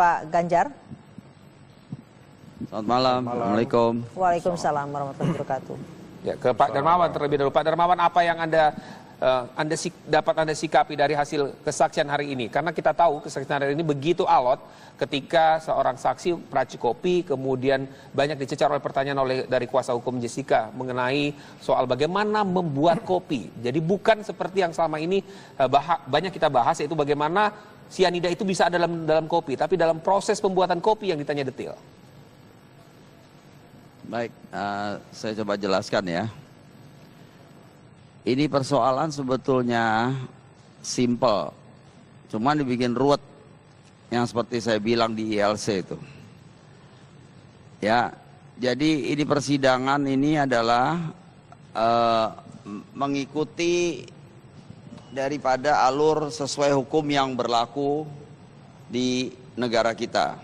Pak Ganjar. Selamat malam. Assalamualaikum. Waalaikumsalam warahmatullahi wabarakatuh. Ya, ke Pak Darmawan terlebih dahulu. Pak Darmawan, apa yang dapat Anda sikapi dari hasil kesaksian hari ini? Karena kita tahu kesaksian hari ini begitu alot ketika seorang saksi peracik kopi kemudian banyak dicecar oleh pertanyaan dari kuasa hukum Jessica mengenai soal bagaimana membuat kopi. Jadi bukan seperti yang selama ini banyak kita bahas, yaitu bagaimana sianida itu bisa ada dalam kopi, tapi dalam proses pembuatan kopi yang ditanya detail. Baik, saya coba jelaskan ya. Ini persoalan sebetulnya simple, cuman dibikin ruwet yang seperti saya bilang di ILC itu. Ya, jadi ini persidangan ini adalah mengikuti daripada alur sesuai hukum yang berlaku di negara kita.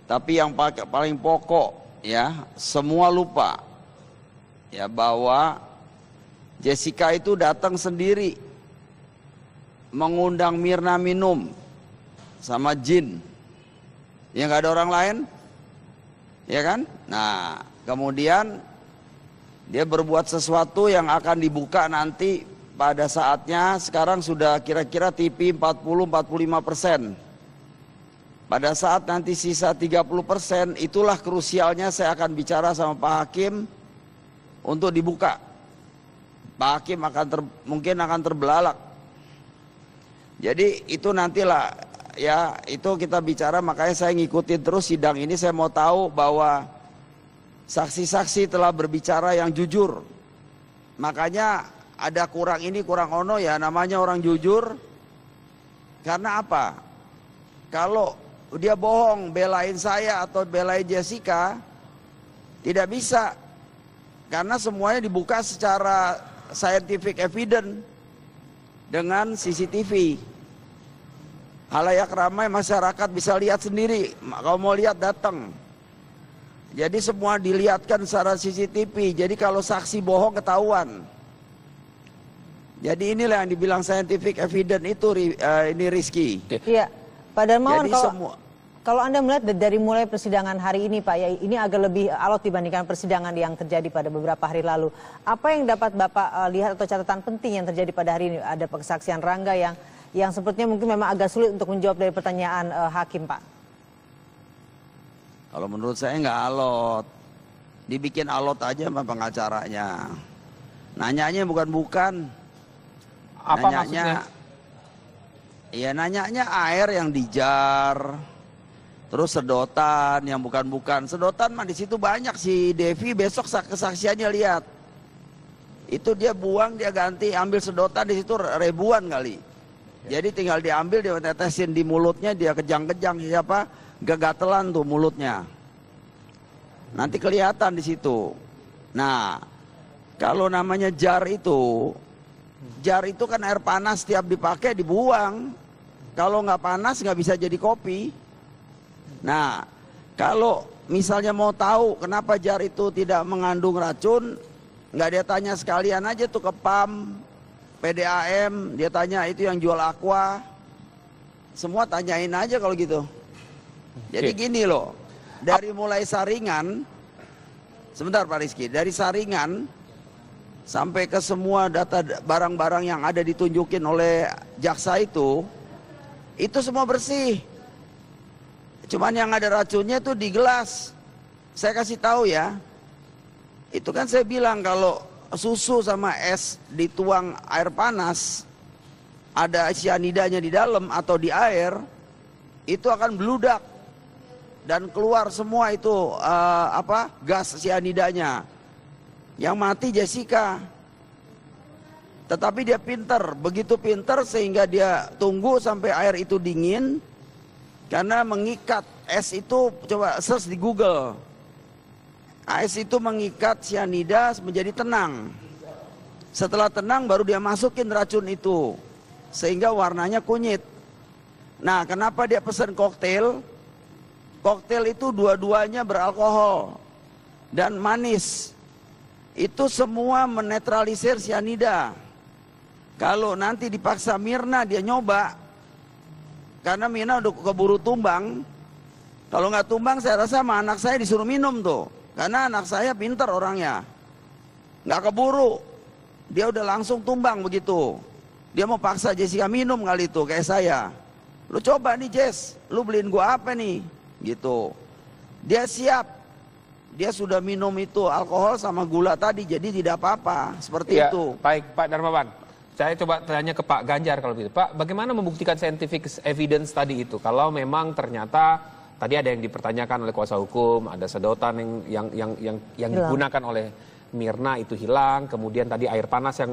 Tapi yang paling pokok ya, semua lupa ya bahwa Jessica itu datang sendiri mengundang Mirna minum sama Jin, ya nggak ada orang lain, ya kan? Nah, kemudian dia berbuat sesuatu yang akan dibuka nanti pada saatnya. Sekarang sudah kira-kira TV 40-45%. Pada saat nanti sisa 30%, itulah krusialnya saya akan bicara sama Pak Hakim untuk dibuka. Pak Hakim mungkin akan terbelalak. Jadi itu nantilah ya, itu kita bicara, makanya saya ngikutin terus sidang ini. Saya mau tahu bahwa saksi-saksi telah berbicara yang jujur. Makanya ada kurang ini kurang ono ya, namanya orang jujur. Karena apa? Kalau dia bohong belain saya atau belain Jessica, tidak bisa, karena semuanya dibuka secara scientific evidence dengan CCTV. Halayak ramai, masyarakat bisa lihat sendiri. Kalau mau lihat datang. Jadi semua dilihatkan secara CCTV. Jadi kalau saksi bohong ketahuan. Jadi inilah yang dibilang scientific evidence itu ini Rizky. Iya, Pak Darmawan, jadi kalau Anda melihat dari mulai persidangan hari ini Pak, ya ini agak lebih alot dibandingkan persidangan yang terjadi pada beberapa hari lalu. Apa yang dapat Bapak lihat atau catatan penting yang terjadi pada hari ini? Ada kesaksian Rangga yang sepertinya mungkin memang agak sulit untuk menjawab dari pertanyaan hakim, Pak. Kalau menurut saya nggak alot. Dibikin alot aja sama pengacaranya. Nanyanya bukan-bukan. Apa maksudnya? Iya, nanyanya air yang dijar. Terus sedotan yang bukan-bukan. Sedotan mah di situ banyak, si Devi besok kesaksiannya lihat. Itu dia buang, dia ganti, ambil sedotan di situ ribuan kali. Jadi tinggal diambil, dia tetesin di mulutnya, dia kejang-kejang, siapa? Gegatelan tuh mulutnya. Nanti kelihatan di situ. Nah, kalau namanya jar itu kan air panas, setiap dipakai dibuang. Kalau nggak panas nggak bisa jadi kopi. Nah, kalau misalnya mau tahu kenapa jar itu tidak mengandung racun, nggak dia tanya sekalian aja tuh ke PAM, PDAM, dia tanya itu yang jual aqua, semua tanyain aja kalau gitu. Jadi gini loh, dari mulai saringan, sebentar Pak Rizky, dari saringan sampai ke semua data barang-barang yang ada ditunjukin oleh jaksa itu semua bersih. Cuman yang ada racunnya tuh di gelas. Saya kasih tahu ya, itu kan saya bilang kalau susu sama es dituang air panas, ada cyanidanya di dalam atau di air, itu akan bludak dan keluar semua itu gas cyanidanya. Yang mati Jessica. Tetapi dia pinter, begitu pinter sehingga dia tunggu sampai air itu dingin. Karena mengikat es itu, coba search di Google. Es itu mengikat cyanida menjadi tenang. Setelah tenang baru dia masukin racun itu. Sehingga warnanya kunyit. Nah, kenapa dia pesan koktail? Koktail itu dua-duanya beralkohol dan manis. Itu semua menetralisir cyanida. Kalau nanti dipaksa Mirna dia nyoba, karena Mina udah keburu tumbang. Kalau nggak tumbang saya rasa sama anak saya disuruh minum tuh. Karena anak saya pinter orangnya. Nggak keburu. Dia udah langsung tumbang begitu. Dia mau paksa Jessica minum kali itu kayak saya. Lu coba nih Jess, lu beliin gua apa nih? Gitu. Dia siap. Dia sudah minum itu alkohol sama gula tadi, jadi tidak apa-apa. Seperti Ya, itu. baik Pak Darmawan. Saya coba tanya ke Pak Ganjar kalau begitu. Pak, bagaimana membuktikan scientific evidence tadi itu? Kalau memang ternyata tadi ada yang dipertanyakan oleh kuasa hukum, ada sedotan yang digunakan oleh Mirna itu hilang, kemudian tadi air panas yang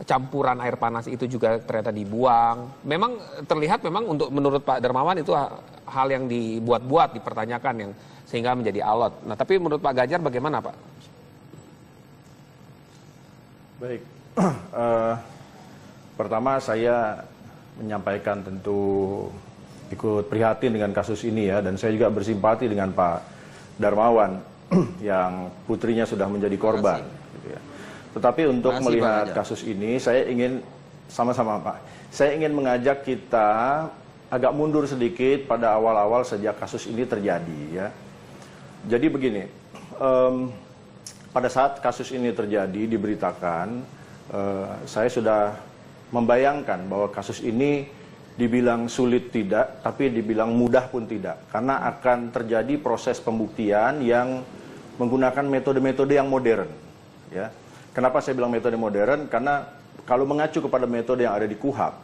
campuran air panas itu juga ternyata dibuang. Memang terlihat memang menurut Pak Darmawan itu hal yang dibuat-buat, dipertanyakan yang sehingga menjadi alot. Nah, tapi menurut Pak Ganjar bagaimana, Pak? Baik. Pertama saya menyampaikan tentu ikut prihatin dengan kasus ini ya, dan saya juga bersimpati dengan Pak Darmawan yang putrinya sudah menjadi korban. Gitu ya. Tetapi untuk melihat kasus ini, saya ingin sama-sama Pak, saya ingin mengajak kita agak mundur sedikit pada awal-awal sejak kasus ini terjadi ya. Jadi begini, pada saat kasus ini terjadi diberitakan, saya sudah membayangkan bahwa kasus ini dibilang sulit tidak, tapi dibilang mudah pun tidak. Karena akan terjadi proses pembuktian yang menggunakan metode-metode yang modern. Ya. Kenapa saya bilang metode modern? Karena kalau mengacu kepada metode yang ada di KUHP,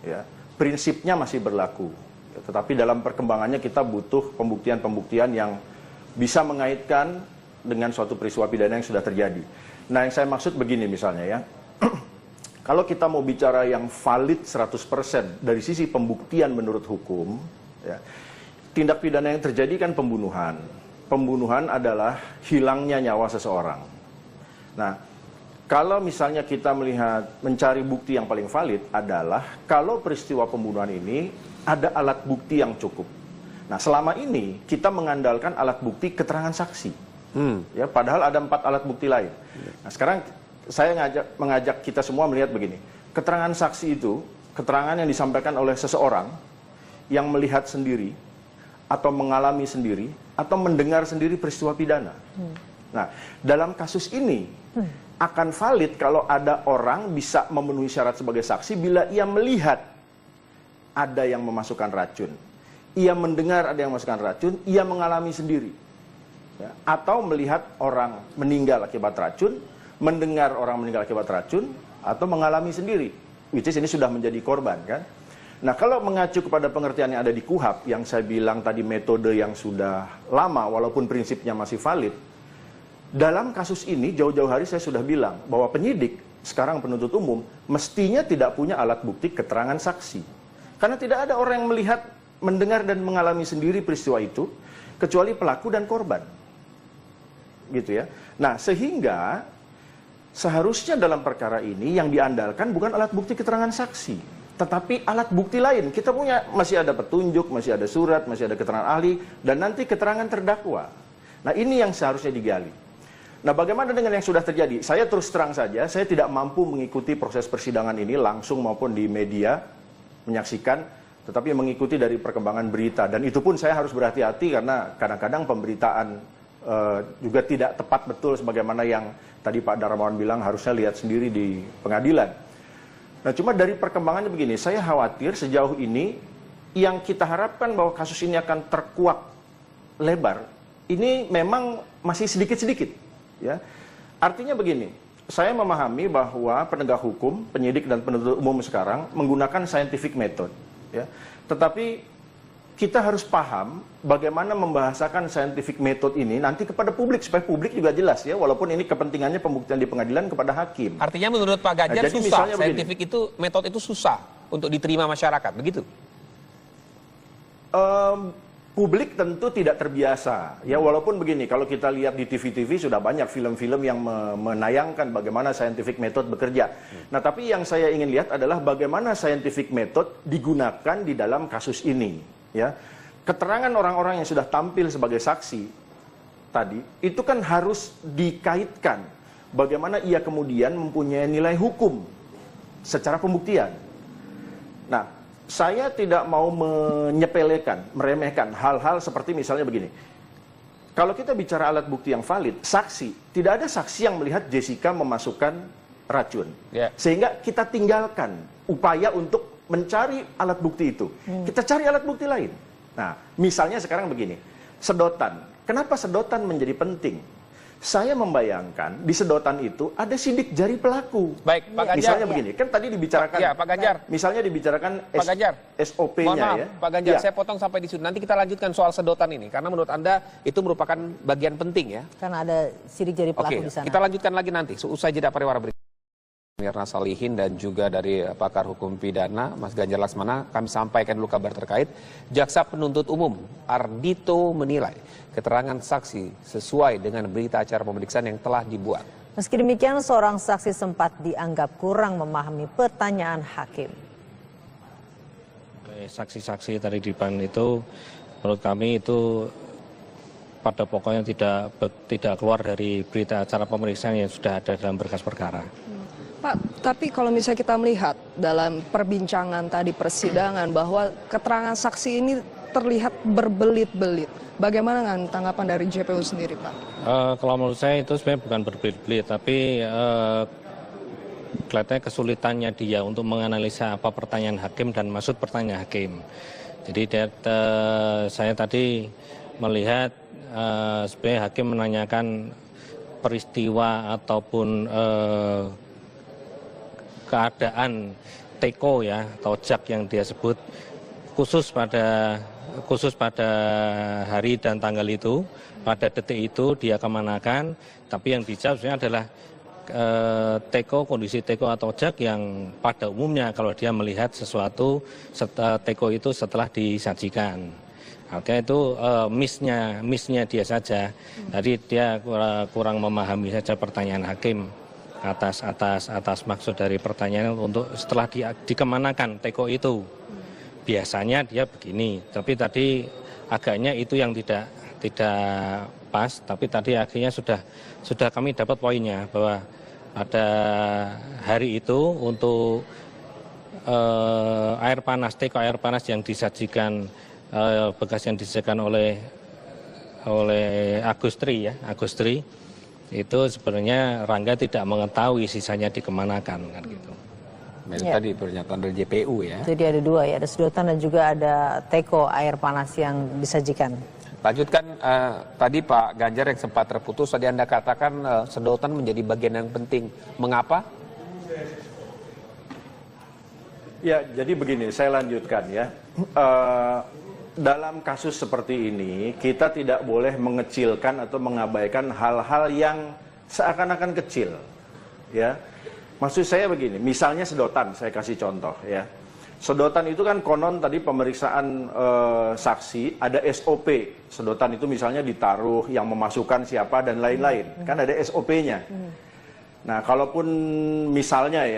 ya, prinsipnya masih berlaku. Ya, tetapi dalam perkembangannya kita butuh pembuktian-pembuktian yang bisa mengaitkan dengan suatu peristiwa pidana yang sudah terjadi. Nah, yang saya maksud begini misalnya ya. Kalau kita mau bicara yang valid 100% dari sisi pembuktian menurut hukum, ya, tindak pidana yang terjadi kan pembunuhan. Pembunuhan adalah hilangnya nyawa seseorang. Nah, kalau misalnya kita mencari bukti yang paling valid adalah kalau peristiwa pembunuhan ini ada alat bukti yang cukup. Nah, selama ini kita mengandalkan alat bukti keterangan saksi. Ya, padahal ada 4 alat bukti lain. Nah, sekarang saya mengajak kita semua melihat begini. Keterangan saksi itu, keterangan yang disampaikan oleh seseorang yang melihat sendiri, atau mengalami sendiri, atau mendengar sendiri peristiwa pidana. Nah, dalam kasus ini, akan valid kalau ada orang bisa memenuhi syarat sebagai saksi bila ia melihat ada yang memasukkan racun. Ia mendengar ada yang memasukkan racun, ia mengalami sendiri. Ya, atau melihat orang meninggal akibat racun, mendengar orang meninggal akibat racun, atau mengalami sendiri, which is ini sudah menjadi korban kan. Nah, kalau mengacu kepada pengertian yang ada di KUHP, yang saya bilang tadi metode yang sudah lama walaupun prinsipnya masih valid, dalam kasus ini jauh-jauh hari saya sudah bilang bahwa penyidik, sekarang penuntut umum, mestinya tidak punya alat bukti keterangan saksi. Karena tidak ada orang yang melihat, mendengar dan mengalami sendiri peristiwa itu, kecuali pelaku dan korban. Gitu ya. Nah, sehingga seharusnya dalam perkara ini yang diandalkan bukan alat bukti keterangan saksi, tetapi alat bukti lain. Kita punya, masih ada petunjuk, masih ada surat, masih ada keterangan ahli, dan nanti keterangan terdakwa. Nah, ini yang seharusnya digali. Nah, bagaimana dengan yang sudah terjadi? Saya terus terang saja, saya tidak mampu mengikuti proses persidangan ini langsung maupun di media, menyaksikan, tetapi mengikuti dari perkembangan berita. Dan itu pun saya harus berhati-hati karena kadang-kadang pemberitaan juga tidak tepat betul sebagaimana yang tadi Pak Darmawan bilang harusnya lihat sendiri di pengadilan. Nah, cuma dari perkembangannya begini, saya khawatir sejauh ini yang kita harapkan bahwa kasus ini akan terkuak lebar, ini memang masih sedikit-sedikit. Ya. Artinya begini, saya memahami bahwa penegak hukum, penyidik dan penuntut umum sekarang menggunakan scientific method. Ya. Tetapi kita harus paham bagaimana membahasakan scientific method ini nanti kepada publik, supaya publik juga jelas ya, walaupun ini kepentingannya pembuktian di pengadilan kepada hakim. Artinya menurut Pak Ganjar susah, scientific itu, metode itu susah untuk diterima masyarakat, begitu? Publik tentu tidak terbiasa ya, walaupun begini, kalau kita lihat di TV-TV sudah banyak film-film yang menayangkan bagaimana scientific method bekerja. Nah, tapi yang saya ingin lihat adalah bagaimana scientific method digunakan di dalam kasus ini. Ya, keterangan orang-orang yang sudah tampil sebagai saksi tadi itu kan harus dikaitkan bagaimana ia kemudian mempunyai nilai hukum secara pembuktian. Nah, saya tidak mau menyepelekan, meremehkan hal-hal seperti misalnya begini. Kalau kita bicara alat bukti yang valid, saksi, tidak ada saksi yang melihat Jessica memasukkan racun. Sehingga kita tinggalkan upaya untuk mencari alat bukti itu. Kita cari alat bukti lain. Nah, misalnya sekarang begini, sedotan. Kenapa sedotan menjadi penting? Saya membayangkan di sedotan itu ada sidik jari pelaku. Baik, Pak Ganjar. Misalnya begini, kan tadi dibicarakan. Ya, Pak Ganjar. Misalnya dibicarakan Pak Ganjar. SOP-nya ya. Pak Ganjar, saya potong sampai di situ. Nanti kita lanjutkan soal sedotan ini, karena menurut Anda itu merupakan bagian penting ya. Karena ada sidik jari pelaku di sana. Kita lanjutkan lagi nanti, usai jeda pariwara berikut. Mirna Salihin dan juga dari pakar hukum pidana Mas Ganjar Laksmana, kami sampaikan dulu kabar terkait. Jaksa penuntut umum Ardhito menilai keterangan saksi sesuai dengan berita acara pemeriksaan yang telah dibuat. Meski demikian, seorang saksi sempat dianggap kurang memahami pertanyaan hakim. Saksi-saksi tadi di depan itu menurut kami itu pada pokoknya tidak keluar dari berita acara pemeriksaan yang sudah ada dalam berkas perkara. Pak, tapi kalau misalnya kita melihat dalam perbincangan tadi persidangan bahwa keterangan saksi ini terlihat berbelit-belit. Bagaimana dengan tanggapan dari JPU sendiri, Pak? Kalau menurut saya itu sebenarnya bukan berbelit-belit, tapi kelihatannya kesulitannya dia untuk menganalisa apa pertanyaan hakim dan maksud pertanyaan hakim. Jadi saya tadi melihat sebenarnya hakim menanyakan peristiwa ataupun keadaan teko ya atau jak yang dia sebut khusus pada hari dan tanggal itu, pada detik itu dia kemanakan, tapi yang dijawab sebenarnya adalah kondisi teko atau jak yang pada umumnya kalau dia melihat sesuatu teko itu setelah disajikan. Artinya itu missnya dia saja. Jadi dia kurang memahami saja pertanyaan hakim atas maksud dari pertanyaan untuk setelah dikemanakan teko itu. Biasanya dia begini, tapi tadi agaknya itu yang tidak pas, tapi tadi akhirnya sudah kami dapat poinnya bahwa pada hari itu untuk teko air panas yang disajikan bekas yang disajikan oleh Agustri itu sebenarnya Rangga tidak mengetahui sisanya dikemanakan kan gitu. Ya. Tadi pernyataan dari JPU ya. Jadi ada dua ya, ada sedotan dan juga ada teko air panas yang disajikan. Lanjutkan tadi Pak Ganjar yang sempat terputus, tadi Anda katakan sedotan menjadi bagian yang penting. Mengapa? Ya, jadi begini, saya lanjutkan ya. Dalam kasus seperti ini, kita tidak boleh mengecilkan atau mengabaikan hal-hal yang seakan-akan kecil. Ya, maksud saya begini, misalnya sedotan, saya kasih contoh ya. Sedotan itu kan konon tadi pemeriksaan saksi ada SOP. Sedotan itu misalnya ditaruh, yang memasukkan siapa dan lain-lain. Kan ada SOP-nya. Nah, kalaupun misalnya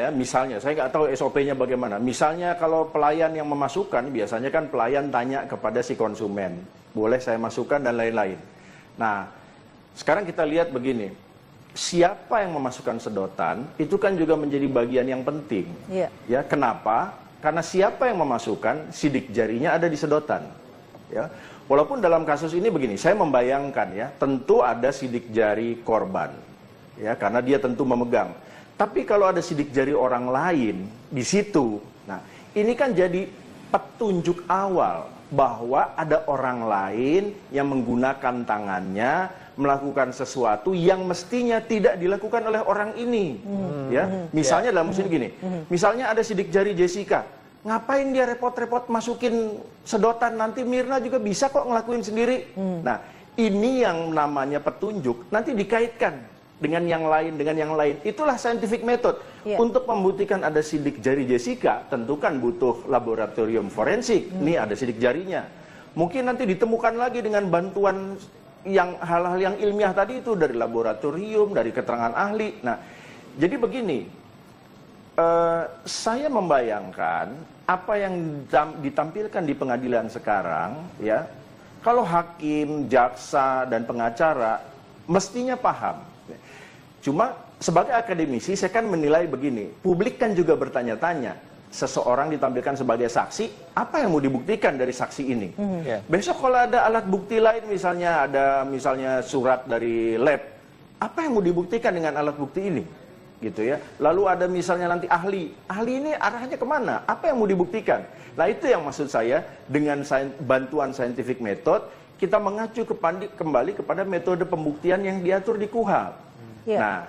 saya nggak tahu SOP-nya bagaimana. Misalnya kalau pelayan yang memasukkan, biasanya kan pelayan tanya kepada si konsumen, boleh saya masukkan dan lain-lain. Nah, sekarang kita lihat begini, siapa yang memasukkan sedotan, itu kan juga menjadi bagian yang penting. Iya. Ya, kenapa? Karena siapa yang memasukkan, sidik jarinya ada di sedotan. Ya, walaupun dalam kasus ini begini, saya membayangkan ya, tentu ada sidik jari korban. Ya, karena dia tentu memegang. Tapi kalau ada sidik jari orang lain di situ, nah ini kan jadi petunjuk awal bahwa ada orang lain yang menggunakan tangannya melakukan sesuatu yang mestinya tidak dilakukan oleh orang ini. Ya, misalnya dalam kasus ini gini, misalnya ada sidik jari Jessica, ngapain dia repot-repot masukin sedotan, nanti Mirna juga bisa kok ngelakuin sendiri. Nah, ini yang namanya petunjuk, nanti dikaitkan dengan yang lain. Itulah scientific method. Untuk membuktikan ada sidik jari Jessica, tentu kan butuh laboratorium forensik. Nih ada sidik jarinya. Mungkin nanti ditemukan lagi dengan bantuan yang hal-hal yang ilmiah tadi itu dari laboratorium, dari keterangan ahli. Nah, jadi begini, saya membayangkan apa yang ditampilkan di pengadilan sekarang, ya, kalau hakim, jaksa, dan pengacara mestinya paham. Cuma sebagai akademisi saya kan menilai begini, publik kan juga bertanya-tanya, seseorang ditampilkan sebagai saksi, apa yang mau dibuktikan dari saksi ini? Besok kalau ada alat bukti lain, misalnya surat dari lab, apa yang mau dibuktikan dengan alat bukti ini? Gitu ya. Lalu ada misalnya nanti ahli ini arahnya kemana? Apa yang mau dibuktikan? Nah itu yang maksud saya dengan bantuan scientific method, kita mengacu kembali kepada metode pembuktian yang diatur di KUHP. Nah,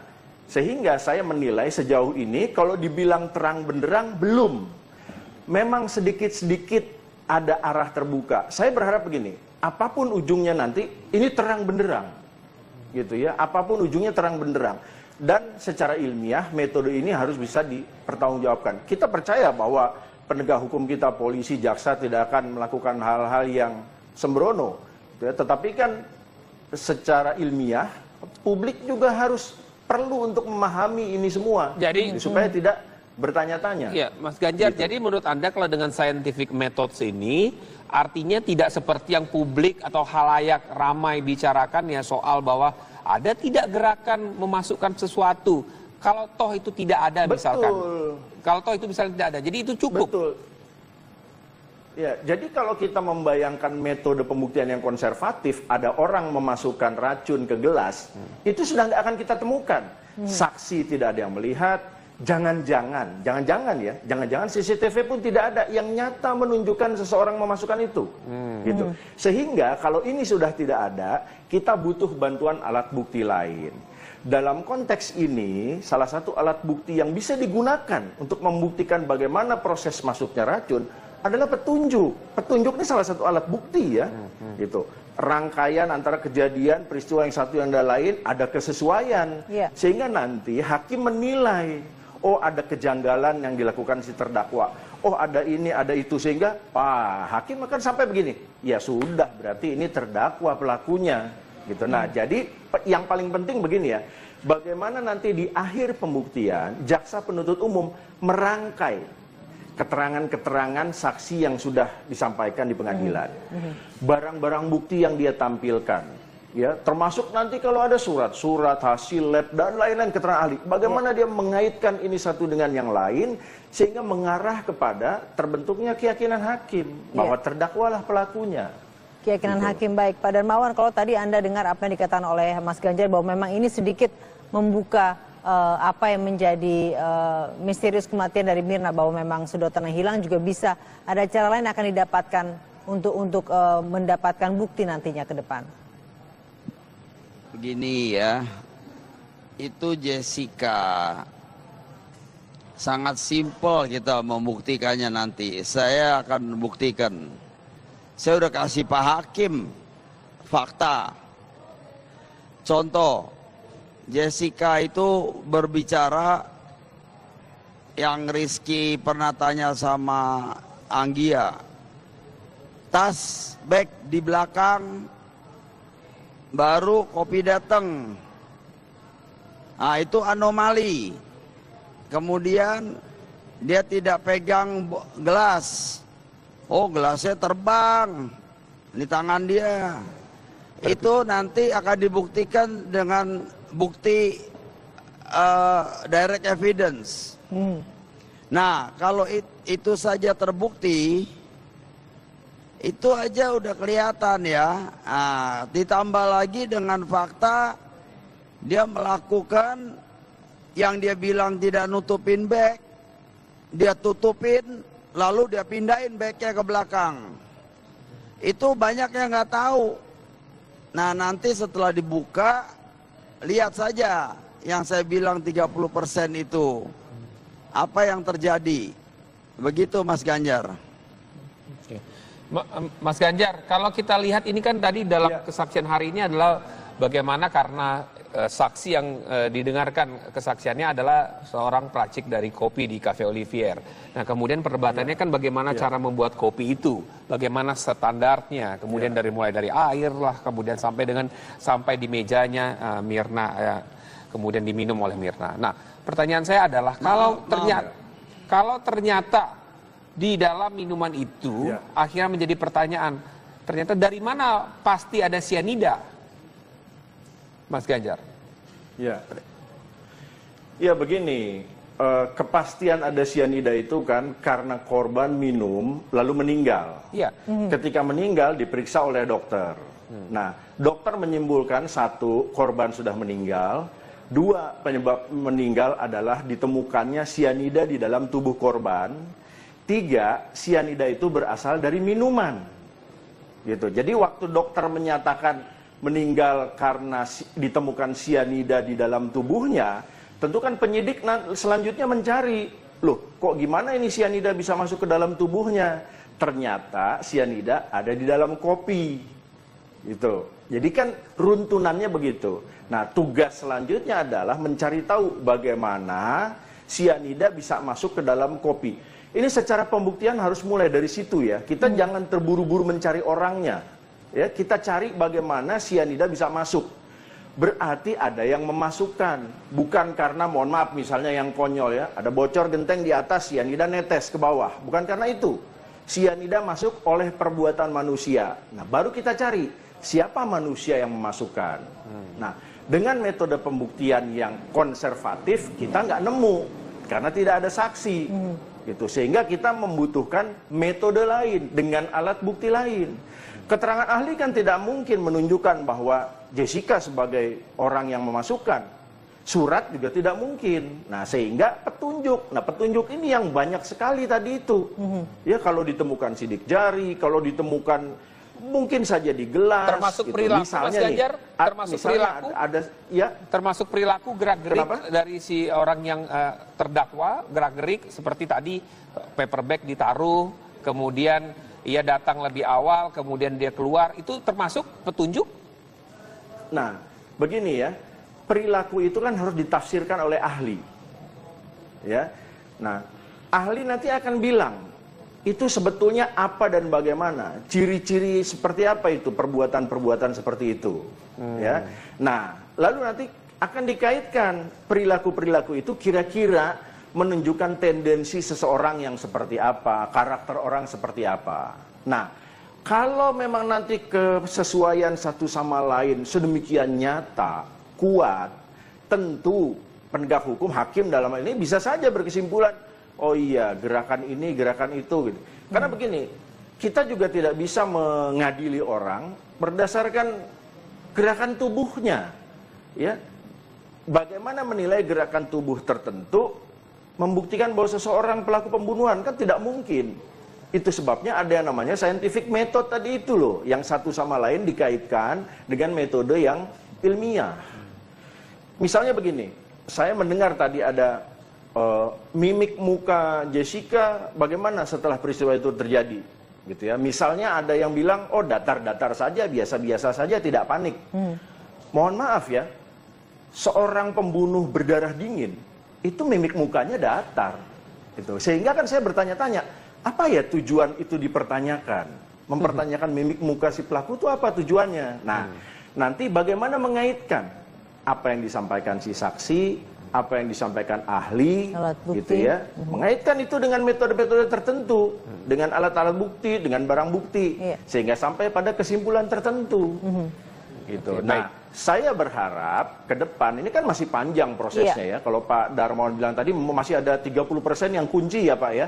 sehingga saya menilai sejauh ini kalau dibilang terang benderang belum. Memang sedikit-sedikit ada arah terbuka. Saya berharap begini, apapun ujungnya nanti ini terang benderang. Gitu ya, apapun ujungnya terang benderang. Dan secara ilmiah metode ini harus bisa dipertanggungjawabkan. Kita percaya bahwa penegak hukum kita, polisi, jaksa tidak akan melakukan hal-hal yang sembrono. Ya, tetapi kan secara ilmiah publik juga harus perlu untuk memahami ini semua. Jadi supaya tidak bertanya-tanya. Ya, Mas Ganjar, gitu. Jadi menurut Anda kalau dengan scientific methods ini artinya tidak seperti yang publik atau halayak ramai bicarakan ya soal bahwa ada tidak gerakan memasukkan sesuatu. Kalau toh itu tidak ada misalkan. Kalau toh itu misalnya tidak ada. Jadi itu cukup. Betul. Ya, jadi kalau kita membayangkan metode pembuktian yang konservatif, ada orang memasukkan racun ke gelas, itu sudah nggak akan kita temukan. Saksi tidak ada yang melihat, jangan-jangan CCTV pun tidak ada yang nyata menunjukkan seseorang memasukkan itu. Gitu. Sehingga kalau ini sudah tidak ada, kita butuh bantuan alat bukti lain. Dalam konteks ini, salah satu alat bukti yang bisa digunakan untuk membuktikan bagaimana proses masuknya racun adalah petunjuk. Petunjuk ini salah satu alat bukti ya. Gitu. Rangkaian antara kejadian, peristiwa yang satu yang lain, ada kesesuaian. Sehingga nanti hakim menilai, oh ada kejanggalan yang dilakukan si terdakwa. Oh ada ini, ada itu. Sehingga hakim akan sampai begini. Ya sudah, berarti ini terdakwa pelakunya. Gitu. Nah jadi yang paling penting begini ya. Bagaimana nanti di akhir pembuktian, jaksa penuntut umum merangkai keterangan-keterangan saksi yang sudah disampaikan di pengadilan, barang-barang bukti yang dia tampilkan, ya termasuk nanti kalau ada surat hasil lab dan lain-lain keterangan ahli, bagaimana dia mengaitkan ini satu dengan yang lain sehingga mengarah kepada terbentuknya keyakinan hakim bahwa terdakwalah pelakunya. Keyakinan hakim, baik Pak Darmawan, kalau tadi Anda dengar apa yang dikatakan oleh Mas Ganjar bahwa memang ini sedikit membuka apa yang menjadi misterius kematian dari Mirna, bahwa memang sedotan yang hilang juga bisa ada cara lain akan didapatkan untuk mendapatkan bukti nantinya ke depan. Begini ya, itu Jessica sangat simpel kita membuktikannya nanti. Saya akan buktikan. Saya udah kasih Pak Hakim fakta. Contoh, Jessica itu berbicara yang Rizky pernah tanya sama Anggia. Tas, bag di belakang, baru kopi datang. Nah itu anomali. Kemudian dia tidak pegang gelas. Oh gelasnya terbang di tangan dia. Itu nanti akan dibuktikan dengan bukti direct evidence. Nah kalau itu saja terbukti, itu aja udah kelihatan ya. Nah, ditambah lagi dengan fakta dia melakukan yang dia bilang tidak nutupin bag, dia tutupin lalu dia pindahin bagnya ke belakang. Itu banyak yang nggak tahu. Nah nanti setelah dibuka, lihat saja yang saya bilang 30% itu. Apa yang terjadi? Begitu Mas Ganjar. Mas Ganjar, kalau kita lihat ini kan tadi dalam kesaksian hari ini adalah bagaimana karena saksi yang didengarkan kesaksiannya adalah seorang peracik dari kopi di Cafe Olivier. Nah kemudian perdebatannya kan bagaimana cara membuat kopi itu, bagaimana standarnya, kemudian mulai dari air lah, kemudian sampai di mejanya Mirna, kemudian diminum oleh Mirna. Nah pertanyaan saya adalah kalau ternyata di dalam minuman itu akhirnya menjadi pertanyaan, ternyata dari mana pasti ada sianida, Mas Ganjar? Ya begini, kepastian ada sianida itu kan karena korban minum lalu meninggal. Iya. Ketika meninggal diperiksa oleh dokter. Nah, dokter menyimpulkan satu, korban sudah meninggal. Dua, penyebab meninggal adalah ditemukannya sianida di dalam tubuh korban. Tiga, sianida itu berasal dari minuman. Gitu. Jadi waktu dokter menyatakan meninggal karena ditemukan sianida di dalam tubuhnya, tentu kan penyidik selanjutnya mencari, loh kok gimana ini sianida bisa masuk ke dalam tubuhnya? Ternyata sianida ada di dalam kopi. Gitu. Jadi kan runtunannya begitu. Nah, tugas selanjutnya adalah mencari tahu bagaimana sianida bisa masuk ke dalam kopi. Ini secara pembuktian harus mulai dari situ ya. Kita jangan terburu-buru mencari orangnya. Ya, kita cari bagaimana sianida bisa masuk. Berarti ada yang memasukkan. Bukan karena, mohon maaf misalnya yang konyol ya, ada bocor genteng di atas, sianida netes ke bawah. Bukan karena itu. Sianida masuk oleh perbuatan manusia. Nah, baru kita cari siapa manusia yang memasukkan. Nah, dengan metode pembuktian yang konservatif kita nggak nemu karena tidak ada saksi. Gitu. Sehingga kita membutuhkan metode lain dengan alat bukti lain. Keterangan ahli kan tidak mungkin menunjukkan bahwa Jessica sebagai orang yang memasukkan. Surat juga tidak mungkin. Nah, sehingga petunjuk. Nah, petunjuk ini yang banyak sekali tadi itu. Ya, kalau ditemukan sidik jari, kalau ditemukan mungkin saja di gelas. Termasuk gitu. perilaku, misalnya Mas Ganjar, nih, termasuk perilaku. Ada ya. Termasuk perilaku gerak-gerik Kenapa? dari si orang yang terdakwa, gerak-gerik seperti tadi paper bag ditaruh, kemudian ia datang lebih awal, kemudian dia keluar, itu termasuk petunjuk? Nah, begini ya, perilaku itu kan harus ditafsirkan oleh ahli. Ya. Nah, ahli nanti akan bilang itu sebetulnya apa dan bagaimana, ciri-ciri seperti apa itu, perbuatan-perbuatan seperti itu. Ya. Nah, lalu nanti akan dikaitkan perilaku-perilaku itu kira-kira menunjukkan tendensi seseorang yang seperti apa, karakter orang seperti apa. Nah, kalau memang nanti kesesuaian satu sama lain sedemikian nyata, kuat, tentu penegak hukum, hakim dalam hal ini bisa saja berkesimpulan, oh iya, gerakan ini, gerakan itu. Gitu. Karena begini, kita juga tidak bisa mengadili orang berdasarkan gerakan tubuhnya. Ya, bagaimana menilai gerakan tubuh tertentu membuktikan bahwa seseorang pelaku pembunuhan, kan tidak mungkin. Itu sebabnya ada yang namanya scientific method tadi itu loh, yang satu sama lain dikaitkan dengan metode yang ilmiah. Misalnya begini, saya mendengar tadi ada mimik muka Jessica bagaimana setelah peristiwa itu terjadi, gitu ya. Misalnya ada yang bilang, oh datar-datar saja, biasa-biasa saja, tidak panik. Mohon maaf ya, seorang pembunuh berdarah dingin itu mimik mukanya datar, gitu. Sehingga kan saya bertanya-tanya, apa ya tujuan itu dipertanyakan? Mempertanyakan mimik muka si pelaku itu apa tujuannya? Nah, nanti bagaimana mengaitkan apa yang disampaikan si saksi, apa yang disampaikan ahli, gitu ya, mengaitkan itu dengan metode-metode tertentu, dengan alat-alat bukti, dengan barang bukti, sehingga sampai pada kesimpulan tertentu, gitu. Nah, saya berharap ke depan ini kan masih panjang prosesnya ya. Kalau Pak Darmawan bilang tadi masih ada 30% yang kunci ya Pak ya.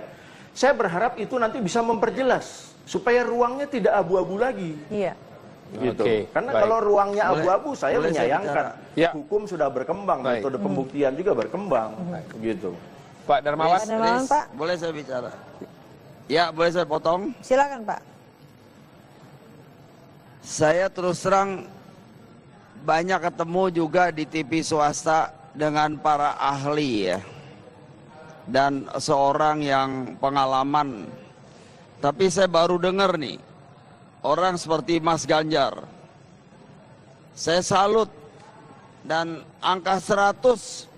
Saya berharap itu nanti bisa memperjelas supaya ruangnya tidak abu-abu lagi. Iya. Gitu. Karena kalau ruangnya abu-abu, saya menyayangkan. Ya. Hukum sudah berkembang, metode pembuktian juga berkembang, gitu. Pak Darmawan, Pak. Boleh saya bicara? Ya, boleh saya potong? Silakan Pak. Saya terus terang banyak ketemu juga di TV swasta dengan para ahli ya. Dan seorang yang pengalaman. Tapi saya baru dengar nih, orang seperti Mas Ganjar. Saya salut dan angka 100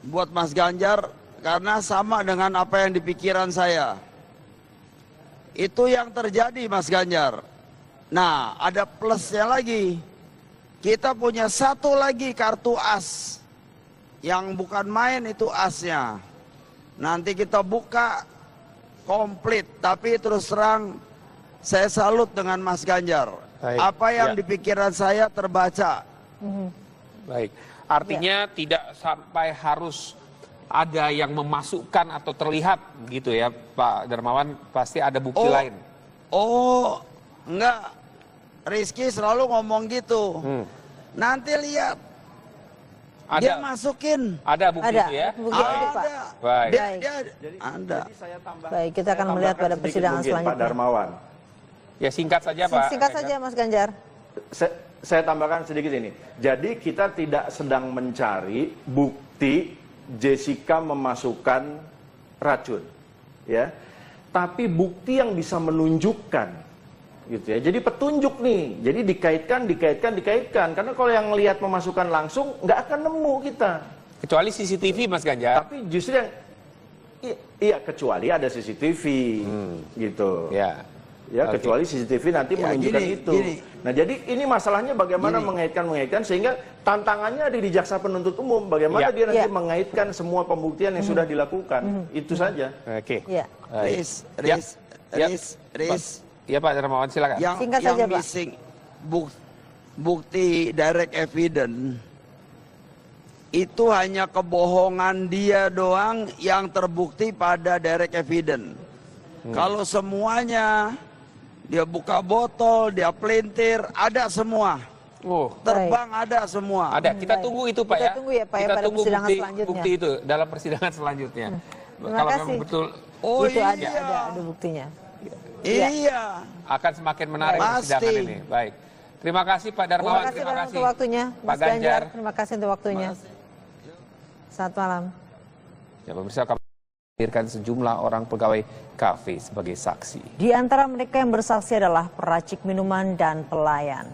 buat Mas Ganjar karena sama dengan apa yang di pikiran saya. Itu yang terjadi Mas Ganjar. Nah, ada plusnya lagi. Kita punya satu lagi kartu as. Yang bukan main itu asnya. Nanti kita buka komplit, tapi terus terang saya salut dengan Mas Ganjar. Baik. Apa yang di pikiran saya terbaca. Baik, artinya tidak sampai harus ada yang memasukkan atau terlihat gitu ya Pak Darmawan, pasti ada bukti lain. Oh, enggak. Rizky selalu ngomong gitu. Nanti lihat. Dia masukin. Ada bukti itu ya? Bukti itu, Pak. Baik. Ada. Baik, kita akan melihat pada persidangan Pak selanjutnya. Darmawan. Ya singkat saja Pak. Singkat saja Mas Ganjar. Saya tambahkan sedikit ini. Jadi kita tidak sedang mencari bukti Jessica memasukkan racun, ya. Tapi bukti yang bisa menunjukkan, gitu ya. Jadi petunjuk nih. Jadi dikaitkan. Karena kalau yang lihat memasukkan langsung, nggak akan nemu kita. Kecuali CCTV Mas Ganjar. Tapi justru yang iya kecuali ada CCTV, gitu. Ya, kecuali CCTV nanti menunjukkan itu. Nah, jadi ini masalahnya bagaimana mengaitkan sehingga tantangannya ada di jaksa penuntut umum. Bagaimana dia nanti mengaitkan semua pembuktian yang sudah dilakukan. Itu saja. Oke. Ya. Riz. Ya Pak Darmawan silakan. Singkat saja, Pak. Missing bukti direct evidence itu hanya kebohongan dia doang yang terbukti pada direct evidence. Kalau semuanya dia buka botol, dia pelintir, ada semua. Terbang ada semua. Ada. Kita tunggu itu Pak Kita tunggu ya Pak ya, Kita pada tunggu persidangan selanjutnya. bukti itu dalam persidangan selanjutnya. Terima Kalau kasih. memang betul Itu ada buktinya. Iya. akan semakin menarik persidangan ini. Baik. Terima kasih Pak Darmawan. Terima kasih untuk waktunya. Pak Mas Ganjar, Ganjar. terima kasih untuk waktunya. Selamat malam. Ya pemirsa, kami hadirkan sejumlah orang pegawai kafe sebagai saksi. Di antara mereka yang bersaksi adalah peracik minuman dan pelayan.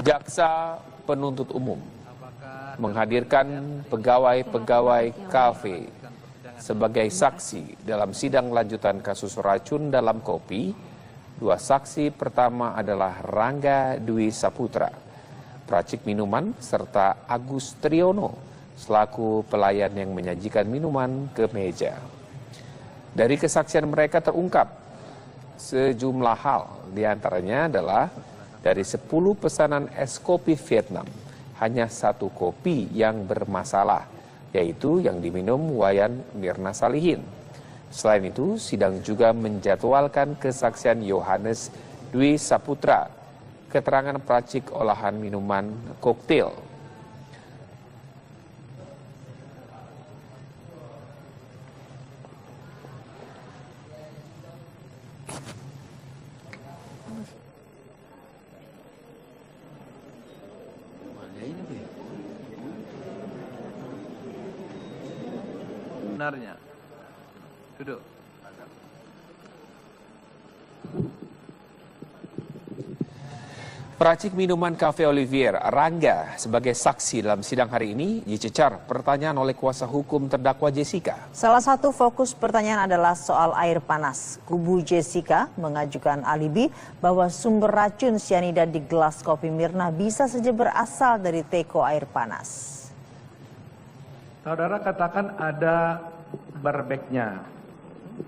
Jaksa penuntut umum menghadirkan pegawai-pegawai kafe sebagai saksi dalam sidang lanjutan kasus racun dalam kopi. Dua saksi pertama adalah Rangga Dwi Saputra, peracik minuman, serta Agus Triono, selaku pelayan yang menyajikan minuman ke meja. Dari kesaksian mereka terungkap sejumlah hal, diantaranya adalah dari 10 pesanan es kopi Vietnam, hanya 1 kopi yang bermasalah, yaitu yang diminum Wayan Mirna Salihin. Selain itu, sidang juga menjadwalkan kesaksian Yohanes Dwi Saputra, keterangan peracik olahan minuman koktail. Sebenarnya duduk. Peracik minuman Cafe Olivier, Rangga, sebagai saksi dalam sidang hari ini dicecar pertanyaan oleh kuasa hukum terdakwa Jessica. Salah satu fokus pertanyaan adalah soal air panas. Kubu Jessica mengajukan alibi bahwa sumber racun sianida di gelas kopi Mirna bisa saja berasal dari teko air panas. Saudara katakan ada barbeknya,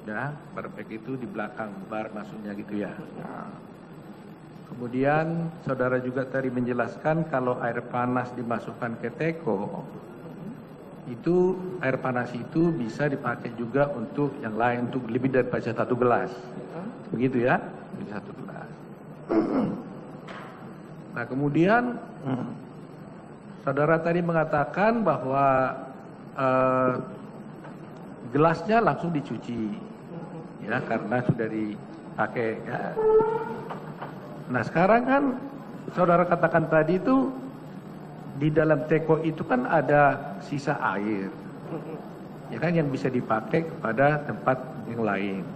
ya, barbek itu di belakang bar maksudnya gitu ya. Nah, kemudian saudara juga tadi menjelaskan kalau air panas dimasukkan ke teko, itu air panas itu bisa dipakai juga untuk yang lain, untuk lebih daripada 1 gelas, begitu ya, lebih 1 gelas. Nah kemudian saudara tadi mengatakan bahwa gelasnya langsung dicuci, ya, karena sudah dipakai. Ya. Nah sekarang kan saudara katakan tadi itu di dalam teko itu kan ada sisa air, ya kan, yang bisa dipakai kepada tempat yang lain.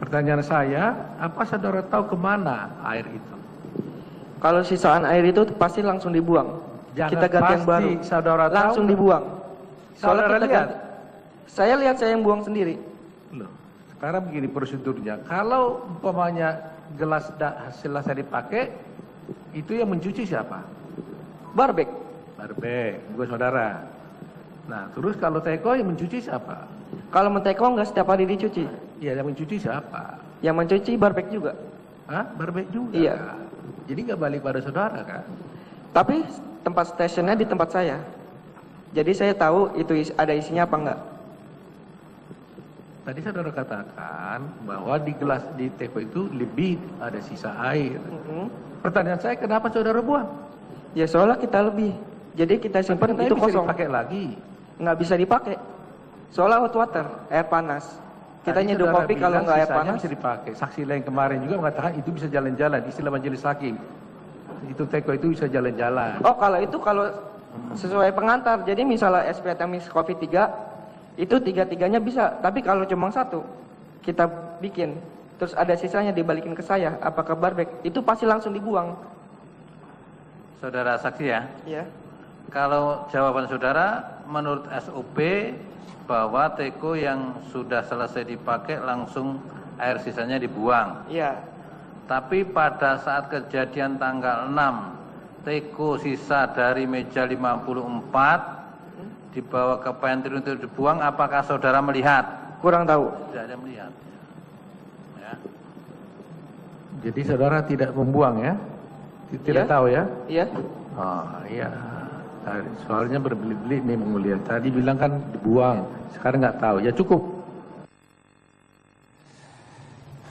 Pertanyaan saya, apa saudara tahu kemana air itu? Kalau sisaan air itu pasti langsung dibuang. Jangan kita ganti yang baru. Saudara langsung tahu, dibuang. Saudara lihat? Saya lihat, saya yang buang sendiri. Loh, sekarang begini prosedurnya. Kalau umpamanya gelas selesai dipakai, itu yang mencuci siapa? Barbek. Barbek, gue saudara. Nah, terus kalau teko yang mencuci siapa? Kalau menteko nggak setiap hari dicuci. Ya, yang mencuci siapa? Yang mencuci barbek juga. Hah? Barbek juga? Iya. Jadi nggak balik pada saudara kan? Tapi tempat stasiunnya di tempat saya. Jadi saya tahu itu ada isinya apa enggak. Tadi saudara katakan bahwa di gelas di teko itu lebih ada sisa air. Pertanyaan saya, kenapa saudara buang? Ya soalnya kita lebih. Jadi kita simpan Tapi itu bisa kosong. dipakai lagi. Nggak bisa dipakai. Soalnya hot water, air panas. Kita Tadi nyeduh saudara kopi kalau bilang nggak air sisanya panas. bisa dipakai. Saksi lain kemarin juga mengatakan itu bisa jalan-jalan. Istilah majelis hakim. Itu teko itu bisa jalan-jalan. Oh kalau itu kalau sesuai pengantar. Jadi misalnya SPT mix kopi 3, itu 3-3-nya bisa. Tapi kalau cuma 1, kita bikin. Terus ada sisanya dibalikin ke saya. Apakah barbek? Itu pasti langsung dibuang. Saudara saksi ya? Iya. Kalau jawaban saudara menurut SOP bahwa teko yang sudah selesai dipakai langsung air sisanya dibuang. Iya. Tapi pada saat kejadian tanggal 6, teko sisa dari meja 54 dibawa ke pantry untuk dibuang, apakah saudara melihat? Kurang tahu. Tidak ada melihat. Ya. Jadi saudara tidak membuang ya? Tidak Iya. tahu ya? Iya. Oh iya. Soalnya berbelit-belit nih menguliah. Tadi bilang kan dibuang. Sekarang nggak tahu. Ya cukup.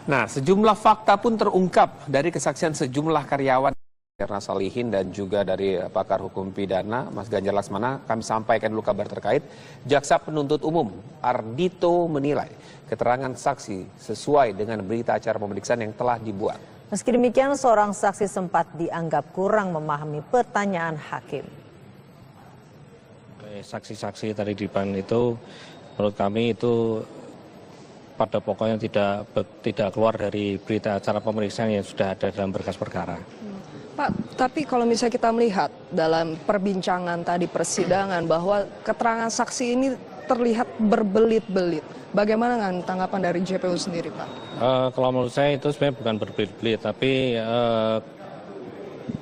Nah, sejumlah fakta pun terungkap dari kesaksian sejumlah karyawan Erna Salihin dan juga dari pakar hukum pidana Mas Ganjar Laksmana. Kami sampaikan dulu kabar terkait. Jaksa penuntut umum Ardhito menilai keterangan saksi sesuai dengan berita acara pemeriksaan yang telah dibuat. Meski demikian, seorang saksi sempat dianggap kurang memahami pertanyaan hakim. Saksi-saksi tadi di depan itu menurut kami itu pada pokoknya tidak keluar dari berita acara pemeriksaan yang sudah ada dalam berkas perkara. Pak, tapi kalau misalnya kita melihat dalam perbincangan tadi persidangan bahwa keterangan saksi ini terlihat berbelit-belit. Bagaimana dengan tanggapan dari JPU sendiri, Pak? Kalau menurut saya itu sebenarnya bukan berbelit-belit, tapi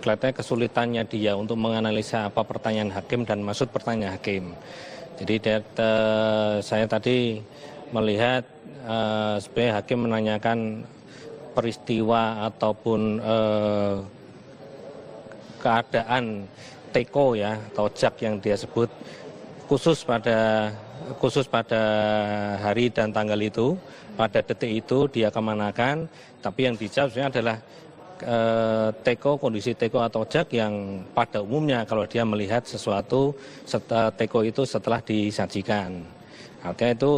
kelihatannya kesulitannya dia untuk menganalisa apa pertanyaan hakim dan maksud pertanyaan hakim. Jadi saya tadi melihat sebenarnya hakim menanyakan peristiwa ataupun keadaan teko ya atau jak yang dia sebut khusus pada hari dan tanggal itu, pada detik itu dia kemanakan, tapi yang dijawab sebenarnya adalah teko, kondisi teko atau jak yang pada umumnya kalau dia melihat sesuatu teko itu setelah disajikan. Artinya itu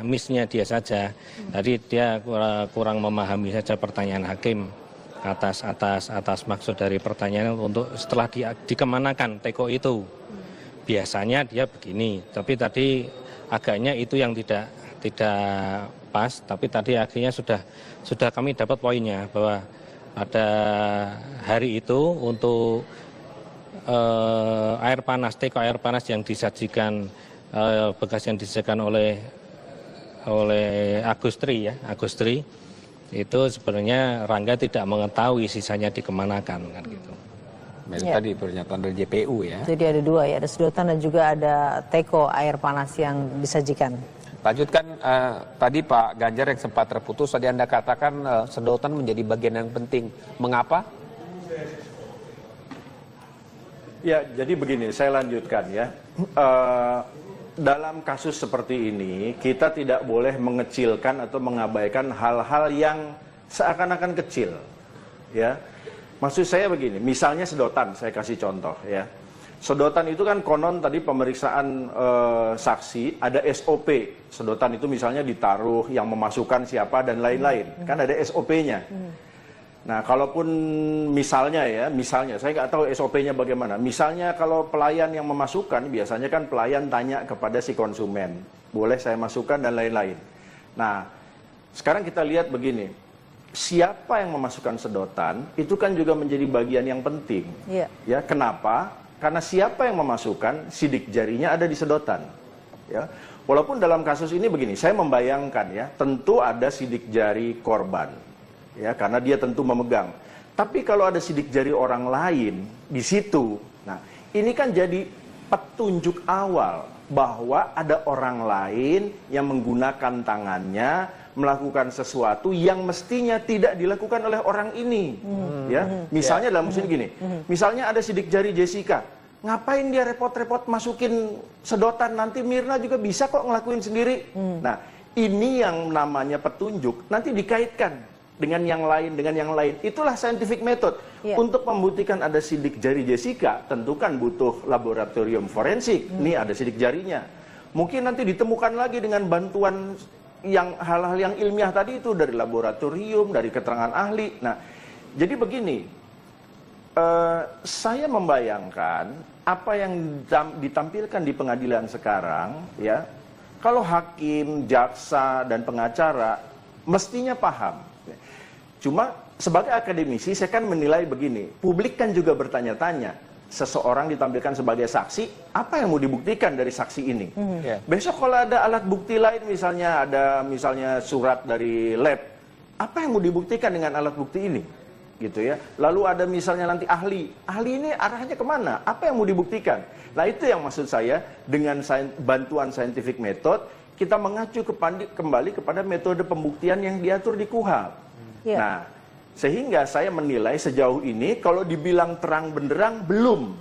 miss-nya dia saja. Jadi dia kurang memahami saja pertanyaan hakim atas maksud dari pertanyaan untuk setelah dikemanakan teko itu. Biasanya dia begini, tapi tadi agaknya itu yang tidak pas, tapi tadi akhirnya sudah kami dapat poinnya bahwa pada hari itu untuk air panas, teko air panas yang disajikan bekas yang disajikan oleh Agustri itu sebenarnya Rangga tidak mengetahui sisanya dikemanakan kan gitu. Ya. Tadi pernyataan dari JPU ya. Jadi ada dua ya, ada sedotan dan juga ada teko air panas yang disajikan. Lanjutkan tadi Pak Ganjar yang sempat terputus, tadi Anda katakan sedotan menjadi bagian yang penting. Mengapa? Ya, jadi begini, saya lanjutkan ya. Dalam kasus seperti ini, kita tidak boleh mengecilkan atau mengabaikan hal-hal yang seakan-akan kecil. Ya, maksud saya begini, misalnya sedotan, saya kasih contoh ya. Sedotan itu kan konon tadi pemeriksaan saksi ada SOP. Sedotan itu misalnya ditaruh, yang memasukkan siapa dan lain-lain. Kan ada SOP-nya. Nah, kalaupun misalnya saya nggak tahu SOP-nya bagaimana. Misalnya kalau pelayan yang memasukkan, biasanya kan pelayan tanya kepada si konsumen, boleh saya masukkan dan lain-lain. Nah, sekarang kita lihat begini, siapa yang memasukkan sedotan itu kan juga menjadi bagian yang penting. Iya. Ya, kenapa? Karena siapa yang memasukkan, sidik jarinya ada di sedotan. Ya, walaupun dalam kasus ini begini, saya membayangkan ya, tentu ada sidik jari korban. Ya, karena dia tentu memegang. Tapi kalau ada sidik jari orang lain di situ, nah ini kan jadi petunjuk awal bahwa ada orang lain yang menggunakan tangannya melakukan sesuatu yang mestinya tidak dilakukan oleh orang ini. Ya, misalnya dalam musim gini, misalnya ada sidik jari Jessica, ngapain dia repot-repot masukin sedotan, nanti Mirna juga bisa kok ngelakuin sendiri. Nah, ini yang namanya petunjuk, nanti dikaitkan dengan yang lain. Itulah scientific method. Untuk membuktikan ada sidik jari Jessica, tentu kan butuh laboratorium forensik. Nih ada sidik jarinya. Mungkin nanti ditemukan lagi dengan bantuan yang hal-hal yang ilmiah tadi itu dari laboratorium, dari keterangan ahli. Nah, jadi begini, saya membayangkan apa yang ditampilkan di pengadilan sekarang, ya, kalau hakim, jaksa, dan pengacara mestinya paham. Cuma sebagai akademisi saya kan menilai begini, publik kan juga bertanya-tanya. Seseorang ditampilkan sebagai saksi, apa yang mau dibuktikan dari saksi ini? Besok kalau ada alat bukti lain, misalnya surat dari lab, apa yang mau dibuktikan dengan alat bukti ini? Gitu ya. Lalu ada misalnya nanti ahli ini arahnya kemana? Apa yang mau dibuktikan? Nah itu yang maksud saya dengan bantuan scientific method, kita mengacu kembali kepada metode pembuktian yang diatur di KUHP. Nah, sehingga saya menilai sejauh ini kalau dibilang terang benderang belum.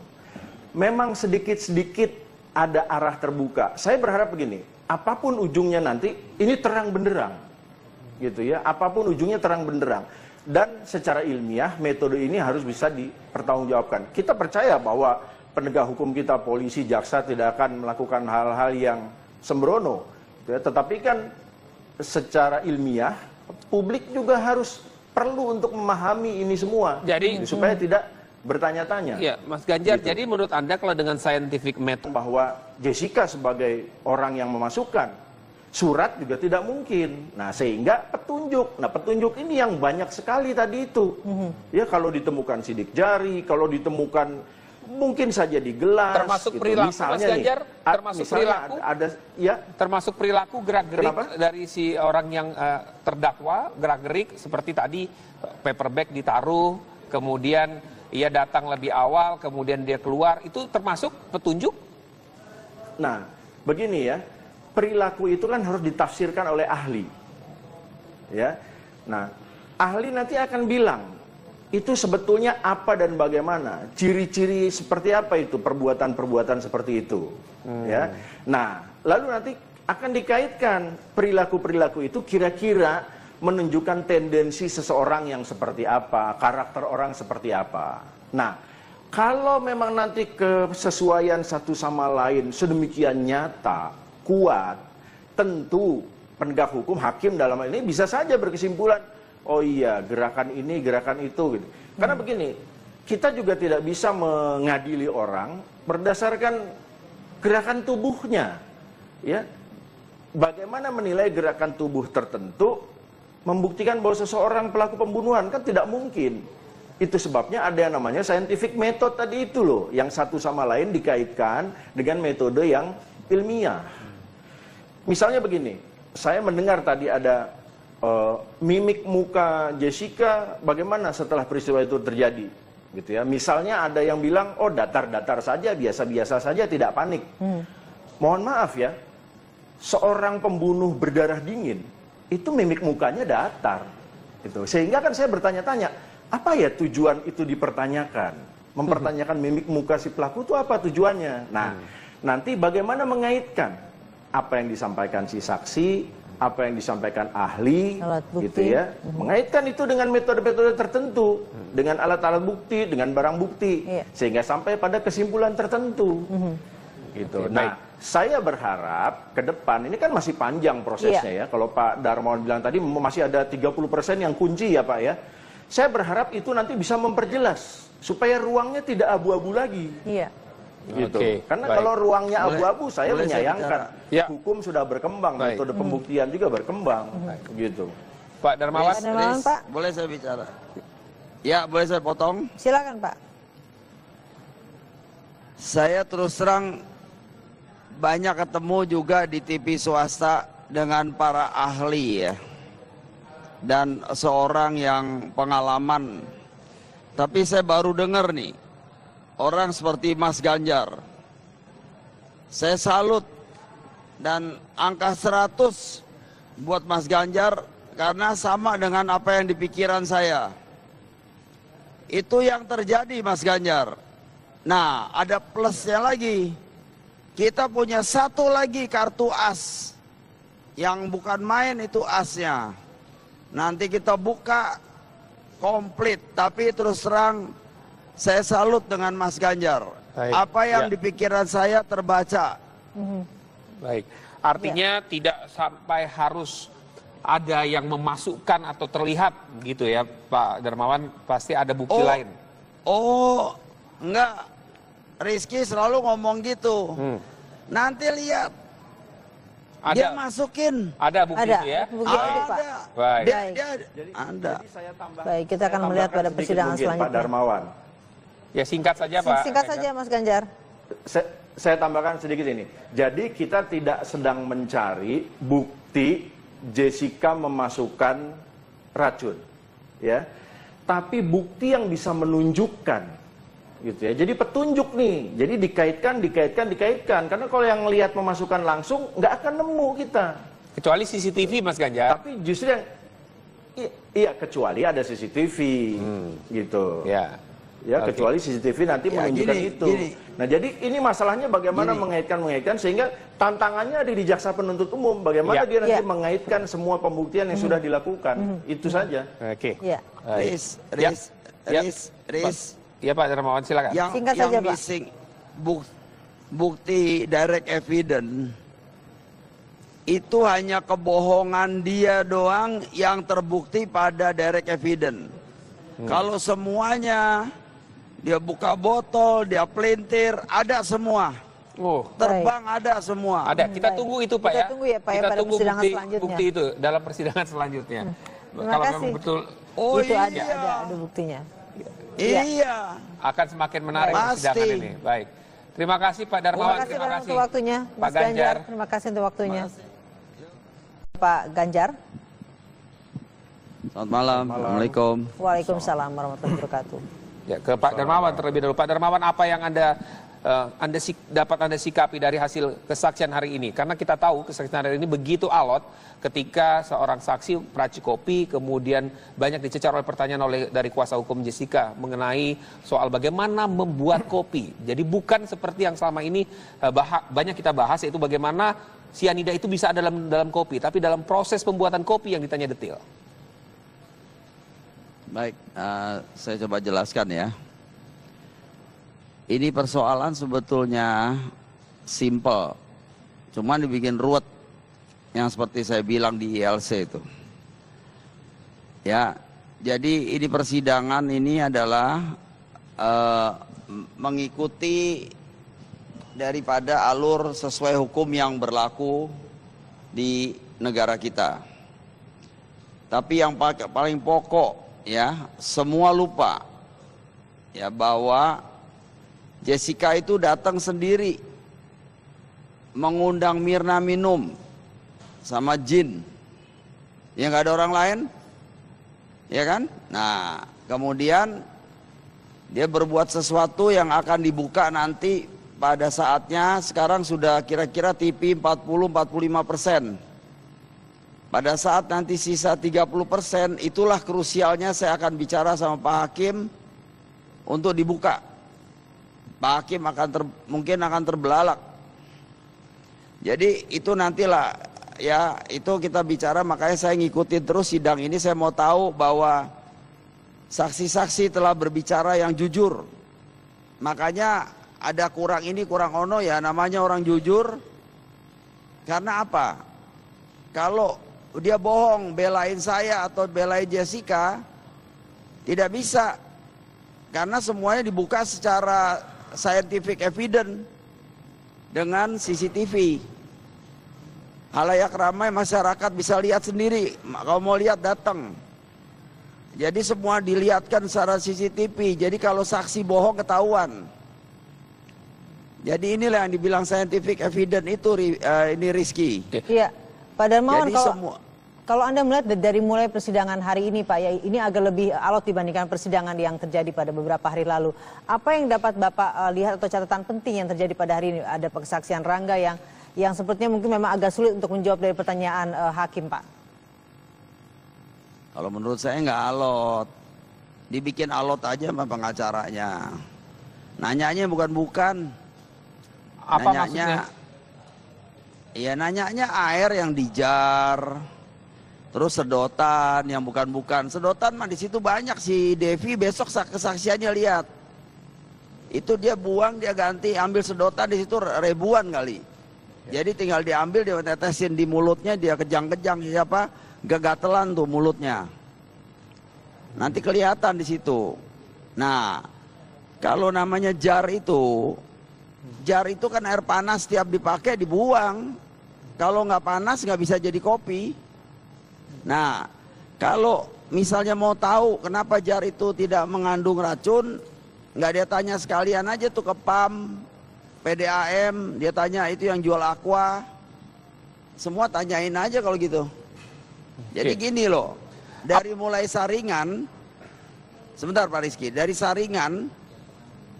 Memang sedikit-sedikit ada arah terbuka. Saya berharap begini, apapun ujungnya nanti ini terang benderang. Gitu ya, apapun ujungnya terang benderang. Dan secara ilmiah metode ini harus bisa dipertanggungjawabkan. Kita percaya bahwa penegak hukum kita, polisi, jaksa tidak akan melakukan hal-hal yang sembrono. Gitu ya. Tetapi kan secara ilmiah publik juga harus perlu untuk memahami ini semua, jadi supaya tidak bertanya-tanya. Ya, Mas Ganjar, gitu. Jadi menurut Anda kalau dengan scientific method bahwa Jessica sebagai orang yang memasukkan surat juga tidak mungkin. Nah, sehingga petunjuk. Nah, petunjuk ini yang banyak sekali tadi itu. Ya, kalau ditemukan sidik jari, kalau ditemukan mungkin saja di gelas, termasuk gitu. Perilaku, misalnya Mas Ganjar, nih, termasuk perilaku, termasuk perilaku gerak-gerik dari si orang yang terdakwa, gerak-gerik seperti tadi paper bag ditaruh, kemudian ia datang lebih awal, kemudian dia keluar, itu termasuk petunjuk? Nah, begini ya, perilaku itu kan harus ditafsirkan oleh ahli. Ya, nah ahli nanti akan bilang itu sebetulnya apa dan bagaimana, ciri-ciri seperti apa itu perbuatan-perbuatan seperti itu, ya. Nah, lalu nanti akan dikaitkan perilaku-perilaku itu kira-kira menunjukkan tendensi seseorang yang seperti apa, karakter orang seperti apa. Nah, kalau memang nanti kesesuaian satu sama lain sedemikian nyata, kuat, tentu penegak hukum, hakim dalam hal ini bisa saja berkesimpulan, oh iya, gerakan ini, gerakan itu, gitu. Karena begini, kita juga tidak bisa mengadili orang berdasarkan gerakan tubuhnya, ya. Bagaimana menilai gerakan tubuh tertentu, membuktikan bahwa seseorang pelaku pembunuhan, kan tidak mungkin. Itu sebabnya ada yang namanya scientific method tadi itu loh, yang satu sama lain dikaitkan dengan metode yang ilmiah. Misalnya begini, saya mendengar tadi ada mimik muka Jessica bagaimana setelah peristiwa itu terjadi, gitu ya. Misalnya ada yang bilang, oh datar-datar saja, biasa-biasa saja, tidak panik. Mohon maaf ya, seorang pembunuh berdarah dingin itu mimik mukanya datar, gitu. Sehingga kan saya bertanya-tanya, apa ya tujuan itu dipertanyakan? Mempertanyakan mimik muka si pelaku itu apa tujuannya? Nah, nanti bagaimana mengaitkan apa yang disampaikan si saksi, apa yang disampaikan ahli, gitu ya, mengaitkan itu dengan metode-metode tertentu, dengan alat-alat bukti, dengan barang bukti, sehingga sampai pada kesimpulan tertentu, gitu. Nah, saya berharap ke depan ini kan masih panjang prosesnya ya. Kalau Pak Darmawan bilang tadi masih ada 30% yang kunci ya Pak ya. Saya berharap itu nanti bisa memperjelas supaya ruangnya tidak abu-abu lagi. Gitu. Karena kalau ruangnya abu-abu, saya menyayangkan. Hukum sudah berkembang, metode pembuktian juga berkembang, gitu. Pak Darmawan, Pak. Boleh saya bicara? Ya, boleh saya potong? Silakan Pak. Saya terus terang banyak ketemu juga di TV swasta dengan para ahli ya, dan seorang yang pengalaman. Tapi saya baru dengar nih, orang seperti Mas Ganjar. Saya salut, dan angka 100 buat Mas Ganjar karena sama dengan apa yang di pikiran saya. Itu yang terjadi, Mas Ganjar. Nah, ada plusnya lagi. Kita punya satu lagi kartu as. Yang bukan main itu asnya. Nanti kita buka komplit. Tapi terus terang saya salut dengan Mas Ganjar. Baik. Apa yang di pikiran saya terbaca. Baik, artinya tidak sampai harus ada yang memasukkan atau terlihat gitu ya Pak Darmawan, pasti ada bukti lain. Oh, enggak. Rizky selalu ngomong gitu. Nanti lihat. Dia masukin. Ada bukti itu ya? Bukti itu, Pak. Baik. Ada. Baik, kita akan melihat pada persidangan Pak selanjutnya. Darmawan. Ya singkat saja Pak. Singkat saja Mas Ganjar. Saya tambahkan sedikit ini. Jadi kita tidak sedang mencari bukti Jessica memasukkan racun, ya. Tapi bukti yang bisa menunjukkan, gitu ya. Jadi petunjuk nih. Jadi dikaitkan. Karena kalau yang lihat memasukkan langsung, nggak akan nemu kita. Kecuali CCTV Mas Ganjar. Tapi justru yang iya kecuali ada CCTV, gitu. Ya, kecuali CCTV nanti menunjukkan itu. Nah, jadi ini masalahnya bagaimana mengaitkan sehingga tantangannya ada di jaksa penuntut umum. Bagaimana dia nanti mengaitkan semua pembuktian yang sudah dilakukan. Itu saja. Oke. Ya. Riz. Ya Pak Darmawan silakan. Singkat Yang saja, Pak. missing bukti direct evidence itu hanya kebohongan dia doang yang terbukti pada direct evidence. Kalau semuanya dia buka botol, dia pelintir, ada semua. Terbang ada semua. Ada. Kita tunggu itu Pak Kita ya. tunggu ya Pak ya Kita pada tunggu persidangan selanjutnya. bukti itu dalam persidangan selanjutnya. Terima Kalau kasih. memang betul Itu ada buktinya. Iya. akan semakin menarik persidangan ini. Baik. Terima kasih Pak Darmawan. Terima kasih untuk waktunya. Pak Mas Ganjar. Ganjar. Terima kasih untuk waktunya. Pak Ganjar. Selamat malam. Assalamualaikum. Waalaikumsalam warahmatullahi wabarakatuh. Ya, ke Pak Darmawan terlebih dahulu. Pak Darmawan, apa yang dapat Anda sikapi dari hasil kesaksian hari ini? Karena kita tahu kesaksian hari ini begitu alot ketika seorang saksi peracik kopi kemudian banyak dicecar oleh pertanyaan dari kuasa hukum Jessica mengenai soal bagaimana membuat kopi. Jadi bukan seperti yang selama ini banyak kita bahas, yaitu bagaimana sianida itu bisa ada dalam kopi, tapi dalam proses pembuatan kopi yang ditanya detail. Baik, saya coba jelaskan ya. Ini persoalan sebetulnya simple, cuman dibikin ruwet yang seperti saya bilang di ILC itu. Ya, jadi ini persidangan ini adalah mengikuti daripada alur sesuai hukum yang berlaku di negara kita. Tapi yang paling pokok ya, semua lupa ya bahwa Jessica itu datang sendiri mengundang Mirna minum sama Jin, ya nggak ada orang lain, ya kan? Nah, kemudian dia berbuat sesuatu yang akan dibuka nanti pada saatnya. Sekarang sudah kira-kira TV 40-45%. Pada saat nanti sisa 30%, itulah krusialnya saya akan bicara sama Pak Hakim untuk dibuka. Pak Hakim mungkin akan terbelalak. Jadi itu nantilah ya, itu kita bicara, makanya saya ngikutin terus sidang ini. Saya mau tahu bahwa saksi-saksi telah berbicara yang jujur. Makanya ada kurang ini kurang ono ya, namanya orang jujur. Karena apa? Kalau dia bohong belain saya atau belain Jessica, tidak bisa, karena semuanya dibuka secara scientific evidence dengan CCTV. Halayak ramai, masyarakat bisa lihat sendiri. Kalau mau lihat datang. Jadi semua dilihatkan secara CCTV. Jadi kalau saksi bohong ketahuan. Jadi inilah yang dibilang scientific evidence itu ini Rizky. Iya. Pak Darmawan, Jadi kalau Anda melihat dari mulai persidangan hari ini Pak, ya ini agak lebih alot dibandingkan persidangan yang terjadi pada beberapa hari lalu. Apa yang dapat Bapak lihat atau catatan penting yang terjadi pada hari ini? Ada kesaksian Rangga yang yang sepertinya mungkin memang agak sulit untuk menjawab dari pertanyaan hakim, Pak? Kalau menurut saya nggak alot. Dibikin alot aja sama pengacaranya. Nanyanya bukan-bukan. Apa Nanyanya, maksudnya? iya nanyanya air yang di jar. Terus sedotan yang bukan-bukan. Sedotan mah di situ banyak, si Devi besok kesaksiannya lihat. Itu dia buang, dia ganti, ambil sedotan di situ ribuan kali. Jadi tinggal diambil, dia tetesin di mulutnya, dia kejang-kejang siapa? Gagatelan tuh mulutnya. Nanti kelihatan di situ. Nah, kalau namanya jar itu kan air panas, setiap dipakai dibuang. Kalau nggak panas nggak bisa jadi kopi. Nah, kalau misalnya mau tahu kenapa jar itu tidak mengandung racun, nggak dia tanya sekalian aja tuh ke PAM, PDAM, dia tanya itu yang jual aqua. Semua tanyain aja kalau gitu. Jadi gini loh, dari mulai saringan, sebentar Pak Rizky, dari saringan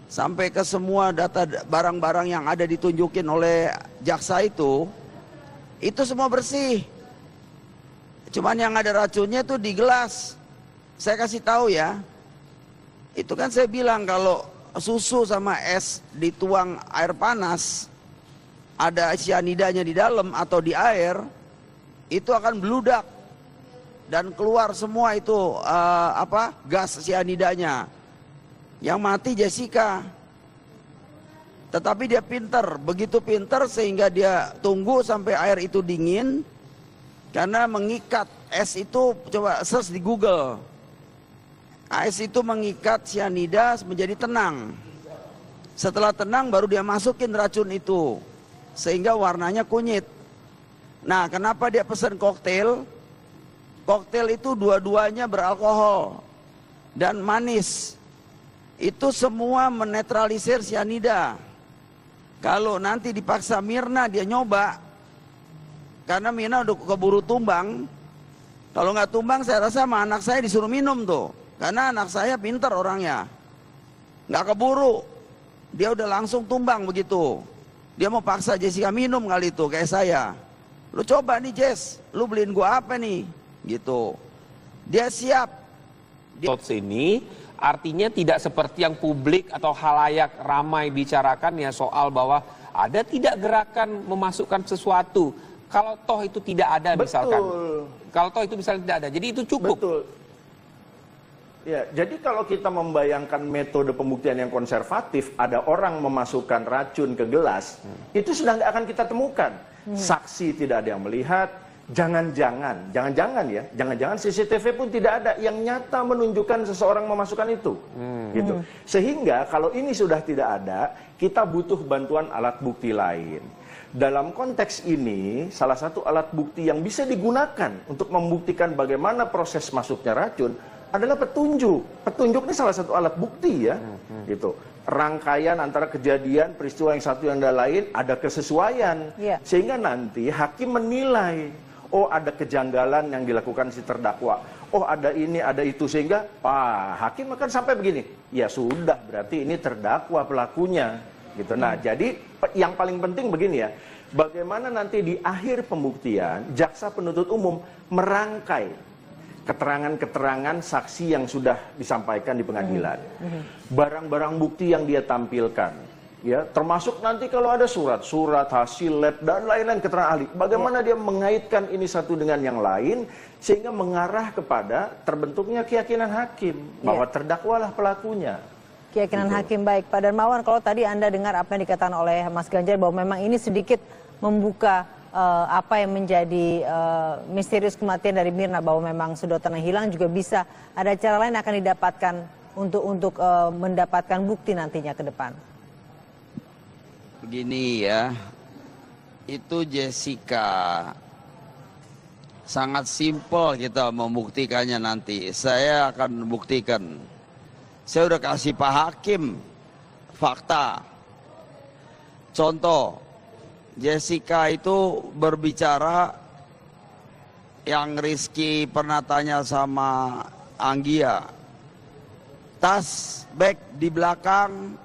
sampai ke semua data barang-barang yang ada ditunjukin oleh jaksa itu semua bersih. Cuman yang ada racunnya tuh di gelas. Saya kasih tahu ya, itu kan saya bilang kalau susu sama es dituang air panas, ada cyanidanya di dalam atau di air, itu akan beludak dan keluar semua itu gas cyanidanya. Yang mati Jessica. Tetapi dia pinter, begitu pinter sehingga dia tunggu sampai air itu dingin, karena mengikat es itu, coba search di Google. Es itu mengikat cyanida menjadi tenang. Setelah tenang baru dia masukin racun itu, sehingga warnanya kunyit. Nah, kenapa dia pesan koktail? Koktail itu dua-duanya beralkohol dan manis. Itu semua menetralisir cyanida. Kalau nanti dipaksa Mirna dia nyoba, karena Mirna udah keburu tumbang. Kalau nggak tumbang saya rasa sama anak saya disuruh minum tuh, karena anak saya pinter orangnya, nggak keburu, dia udah langsung tumbang begitu. Dia mau paksa Jessica minum kali itu kayak saya. Lu coba nih Jess, lu beliin gua apa nih? Gitu. Dia siap. Tots ini artinya tidak seperti yang publik atau halayak ramai bicarakan ya soal bahwa ada tidak gerakan memasukkan sesuatu. Kalau toh itu tidak ada misalkan. Kalau toh itu misalnya tidak ada. Jadi itu cukup. Betul. Ya, jadi kalau kita membayangkan metode pembuktian yang konservatif, ada orang memasukkan racun ke gelas, itu sudah nggak akan kita temukan. Saksi tidak ada yang melihat, jangan-jangan CCTV pun tidak ada yang nyata menunjukkan seseorang memasukkan itu. Gitu. Sehingga kalau ini sudah tidak ada, kita butuh bantuan alat bukti lain. Dalam konteks ini, salah satu alat bukti yang bisa digunakan untuk membuktikan bagaimana proses masuknya racun adalah petunjuk. Petunjuk ini salah satu alat bukti ya. Gitu. Rangkaian antara kejadian, peristiwa yang satu yang lain, ada kesesuaian. Sehingga nanti hakim menilai, oh ada kejanggalan yang dilakukan si terdakwa. Oh ada ini, ada itu. Sehingga hakim akan sampai begini. Ya sudah, berarti ini terdakwa pelakunya. Gitu. Nah, jadi yang paling penting begini ya. Bagaimana nanti di akhir pembuktian, jaksa penuntut umum merangkai keterangan-keterangan saksi yang sudah disampaikan di pengadilan. Barang-barang bukti yang dia tampilkan. Ya, termasuk nanti kalau ada surat-surat, hasil lab, dan lain-lain keterangan ahli. Bagaimana dia mengaitkan ini satu dengan yang lain, sehingga mengarah kepada terbentuknya keyakinan hakim. Bahwa terdakwalah pelakunya. Keyakinan hakim, baik. Pak Darmawan, kalau tadi Anda dengar apa yang dikatakan oleh Mas Ganjar, bahwa memang ini sedikit membuka apa yang menjadi misterius kematian dari Mirna, bahwa memang sedotan yang hilang juga bisa ada cara lain akan didapatkan untuk mendapatkan bukti nantinya ke depan. Begini ya, itu Jessica sangat simpel kita membuktikannya nanti. Saya akan buktikan. Saya udah kasih Pak Hakim fakta. Contoh, Jessica itu berbicara yang Rizky pernah tanya sama Anggia. Tas, bag di belakang,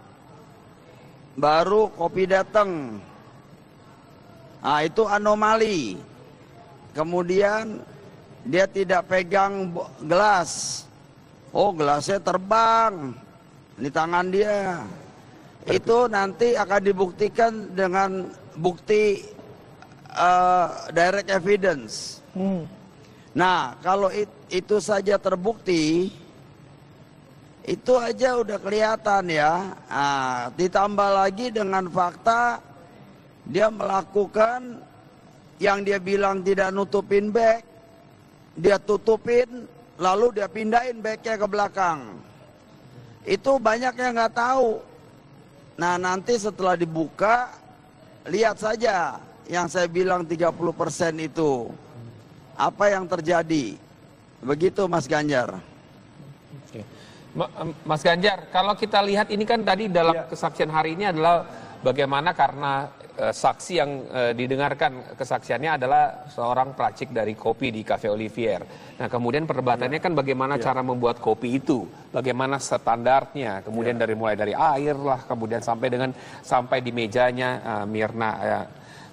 baru kopi datang. Nah, itu anomali. Kemudian dia tidak pegang gelas. Oh, gelasnya terbang di tangan dia. Itu nanti akan dibuktikan dengan bukti direct evidence. Nah, kalau itu saja terbukti, itu aja udah kelihatan ya. Nah, ditambah lagi dengan fakta dia melakukan yang dia bilang tidak nutupin bag, dia tutupin, lalu dia pindahin bagnya ke belakang. Itu banyak yang nggak tahu. Nah, nanti setelah dibuka, lihat saja yang saya bilang 30% itu. Apa yang terjadi. Begitu Mas Ganjar. Oke. Mas Ganjar, kalau kita lihat ini kan tadi dalam kesaksian hari ini adalah bagaimana karena saksi yang didengarkan kesaksiannya adalah seorang peracik dari kopi di Cafe Olivier. Nah, kemudian perdebatannya kan bagaimana cara membuat kopi itu, bagaimana standarnya, kemudian mulai dari air lah, kemudian sampai di mejanya Mirna,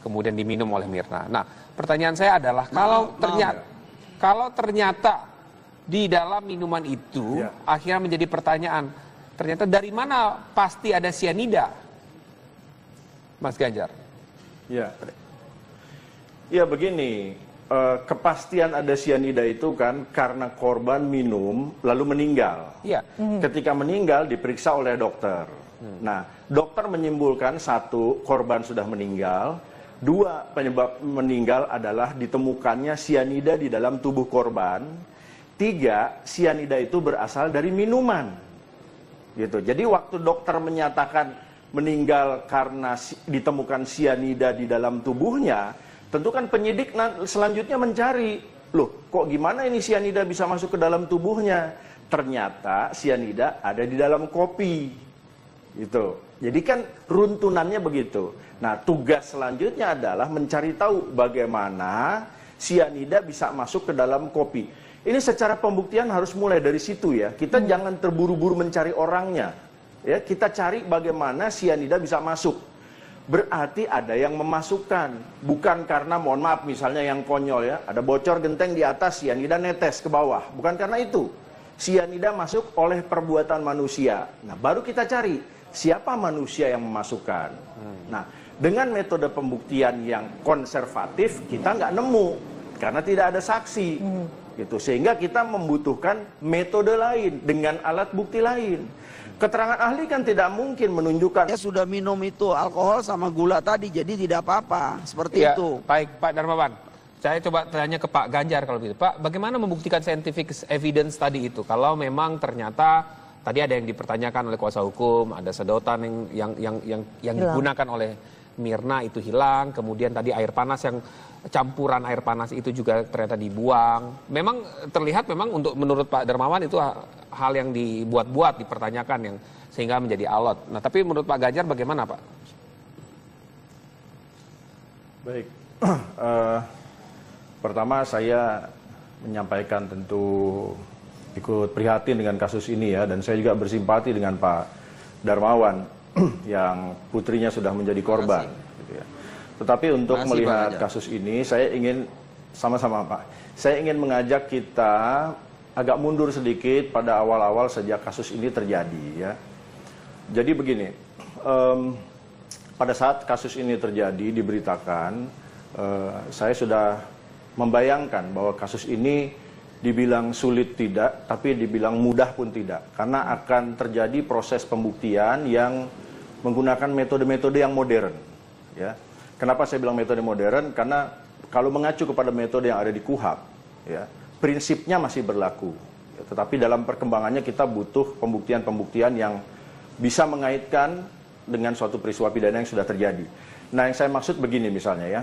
kemudian diminum oleh Mirna. Nah, pertanyaan saya adalah kalau ternyata di dalam minuman itu akhirnya menjadi pertanyaan, ternyata dari mana pasti ada sianida? Mas Ganjar. Ya begini, kepastian ada sianida itu kan karena korban minum lalu meninggal. Ketika meninggal diperiksa oleh dokter. Nah, dokter menyimpulkan satu, korban sudah meninggal. Dua, penyebab meninggal adalah ditemukannya sianida di dalam tubuh korban. Tiga, sianida itu berasal dari minuman. Gitu. Jadi waktu dokter menyatakan meninggal karena ditemukan sianida di dalam tubuhnya, tentu kan penyidik selanjutnya mencari, loh kok gimana ini sianida bisa masuk ke dalam tubuhnya? Ternyata sianida ada di dalam kopi. Gitu. Jadi kan runtunannya begitu. Nah, tugas selanjutnya adalah mencari tahu bagaimana sianida bisa masuk ke dalam kopi. Ini secara pembuktian harus mulai dari situ ya. Kita jangan terburu-buru mencari orangnya. Ya, kita cari bagaimana sianida bisa masuk. Berarti ada yang memasukkan. Bukan karena, mohon maaf misalnya yang konyol ya, ada bocor genteng di atas, sianida netes ke bawah. Bukan karena itu. Sianida masuk oleh perbuatan manusia. Nah, baru kita cari siapa manusia yang memasukkan. Nah, dengan metode pembuktian yang konservatif, kita nggak nemu. Karena tidak ada saksi. Gitu. Sehingga kita membutuhkan metode lain, dengan alat bukti lain. Keterangan ahli kan tidak mungkin menunjukkan. Dia sudah minum itu alkohol sama gula tadi, jadi tidak apa-apa. Seperti itu. Baik, Pak Darmawan. Saya coba tanya ke Pak Ganjar kalau begitu. Pak, bagaimana membuktikan scientific evidence tadi itu? Kalau memang ternyata tadi ada yang dipertanyakan oleh kuasa hukum, ada sedotan yang digunakan oleh Mirna itu hilang, kemudian tadi air panas yang campuran air panas itu juga ternyata dibuang. Memang terlihat memang menurut Pak Darmawan itu hal yang dibuat-buat, dipertanyakan yang sehingga menjadi alot. Nah, tapi menurut Pak Ganjar bagaimana, Pak? Baik. Pertama saya menyampaikan tentu ikut prihatin dengan kasus ini ya, dan saya juga bersimpati dengan Pak Darmawan yang putrinya sudah menjadi korban. Gitu ya. Tetapi untuk melihat kasus ini, saya ingin sama-sama Pak, saya ingin mengajak kita agak mundur sedikit pada awal-awal sejak kasus ini terjadi ya. Jadi begini, pada saat kasus ini terjadi diberitakan, saya sudah membayangkan bahwa kasus ini dibilang sulit tidak, tapi dibilang mudah pun tidak, karena akan terjadi proses pembuktian yang menggunakan metode-metode yang modern. Ya, kenapa saya bilang metode modern? Karena kalau mengacu kepada metode yang ada di KUHP, ya, prinsipnya masih berlaku. Ya, tetapi dalam perkembangannya kita butuh pembuktian-pembuktian yang bisa mengaitkan dengan suatu peristiwa pidana yang sudah terjadi. Nah, yang saya maksud begini misalnya ya.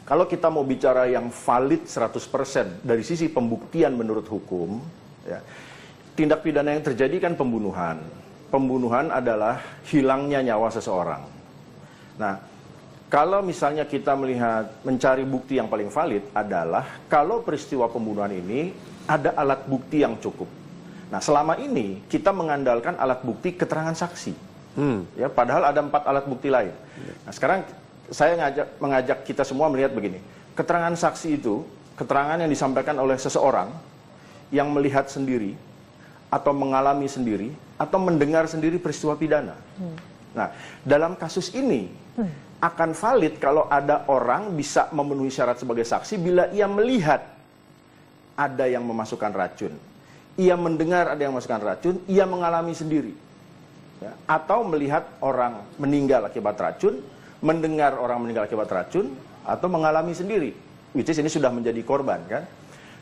Kalau kita mau bicara yang valid 100% dari sisi pembuktian menurut hukum, ya, tindak pidana yang terjadi kan pembunuhan. Pembunuhan adalah hilangnya nyawa seseorang. Nah, kalau misalnya kita melihat mencari bukti yang paling valid adalah kalau peristiwa pembunuhan ini ada alat bukti yang cukup. Nah, selama ini kita mengandalkan alat bukti keterangan saksi. Ya, padahal ada 4 alat bukti lain. Nah, sekarang saya mengajak kita semua melihat begini. Keterangan saksi itu, keterangan yang disampaikan oleh seseorang yang melihat sendiri, atau mengalami sendiri, atau mendengar sendiri peristiwa pidana. Nah, dalam kasus ini, akan valid kalau ada orang bisa memenuhi syarat sebagai saksi bila ia melihat ada yang memasukkan racun. Ia mendengar ada yang memasukkan racun, ia mengalami sendiri. Ya, atau melihat orang meninggal akibat racun, mendengar orang meninggal akibat racun, atau mengalami sendiri. Which is ini sudah menjadi korban, kan?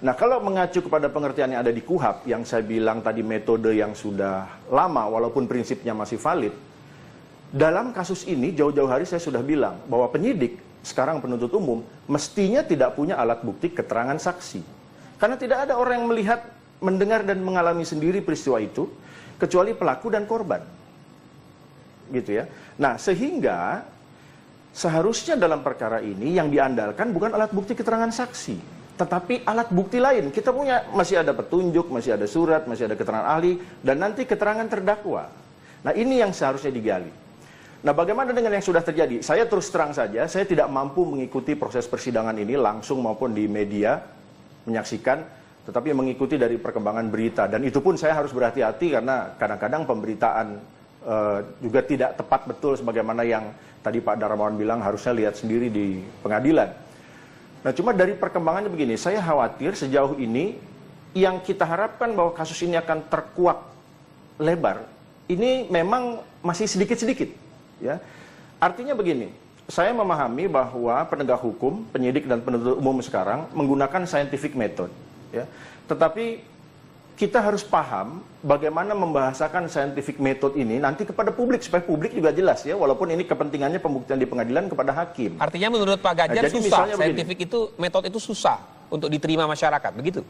Nah, kalau mengacu kepada pengertian yang ada di KUHP, yang saya bilang tadi metode yang sudah lama, walaupun prinsipnya masih valid, dalam kasus ini, jauh-jauh hari saya sudah bilang bahwa penyidik, sekarang penuntut umum, mestinya tidak punya alat bukti keterangan saksi. Karena tidak ada orang yang melihat, mendengar, dan mengalami sendiri peristiwa itu, kecuali pelaku dan korban. Gitu ya. Nah, sehingga seharusnya dalam perkara ini yang diandalkan bukan alat bukti keterangan saksi, tetapi alat bukti lain. Kita punya, masih ada petunjuk, masih ada surat, masih ada keterangan ahli, dan nanti keterangan terdakwa. Nah, ini yang seharusnya digali. Nah, bagaimana dengan yang sudah terjadi? Saya terus terang saja, saya tidak mampu mengikuti proses persidangan ini langsung maupun di media, menyaksikan, tetapi mengikuti dari perkembangan berita. Dan itu pun saya harus berhati-hati karena kadang-kadang pemberitaan juga tidak tepat betul sebagaimana yang tadi Pak Darmawan bilang harusnya lihat sendiri di pengadilan. Nah, cuma dari perkembangannya begini, saya khawatir sejauh ini yang kita harapkan bahwa kasus ini akan terkuak lebar, ini memang masih sedikit-sedikit. Ya. Artinya begini, saya memahami bahwa penegak hukum, penyidik dan penuntut umum sekarang menggunakan scientific method. Ya. Tetapi kita harus paham bagaimana membahasakan scientific method ini nanti kepada publik, supaya publik juga jelas ya, walaupun ini kepentingannya pembuktian di pengadilan kepada hakim. Artinya menurut Pak Ganjar susah, scientific itu, metode itu susah untuk diterima masyarakat, begitu?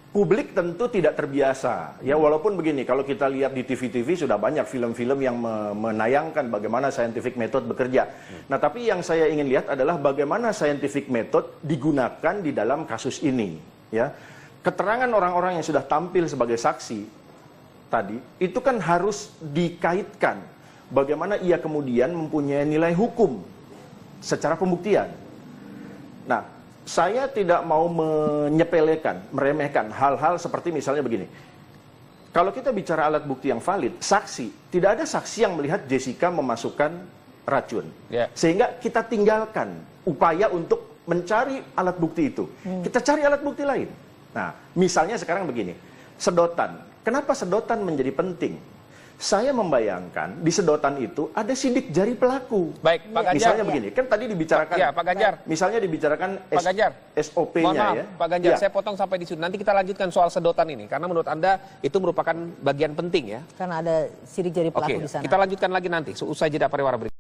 Publik tentu tidak terbiasa ya, walaupun begini, kalau kita lihat di TV-TV sudah banyak film-film yang menayangkan bagaimana scientific method bekerja. Nah, tapi yang saya ingin lihat adalah bagaimana scientific method digunakan di dalam kasus ini. Ya, keterangan orang-orang yang sudah tampil sebagai saksi tadi itu kan harus dikaitkan bagaimana ia kemudian mempunyai nilai hukum secara pembuktian. Nah, saya tidak mau menyepelekan, meremehkan hal-hal seperti misalnya begini. Kalau kita bicara alat bukti yang valid, saksi, tidak ada saksi yang melihat Jessica memasukkan racun. Sehingga kita tinggalkan upaya untuk mencari alat bukti itu. Kita cari alat bukti lain. Nah, misalnya sekarang begini, sedotan. Kenapa sedotan menjadi penting? Saya membayangkan di sedotan itu ada sidik jari pelaku. Baik, Pak Ganjar. Misalnya begini, kan tadi dibicarakan. Ya, Pak Ganjar. Misalnya dibicarakan Pak Ganjar. SOP-nya ya. Pak Ganjar, saya potong sampai di situ. Nanti kita lanjutkan soal sedotan ini, karena menurut Anda itu merupakan bagian penting ya. Karena ada sidik jari pelaku di sana. Kita lanjutkan lagi nanti, usai jeda pariwara berikut.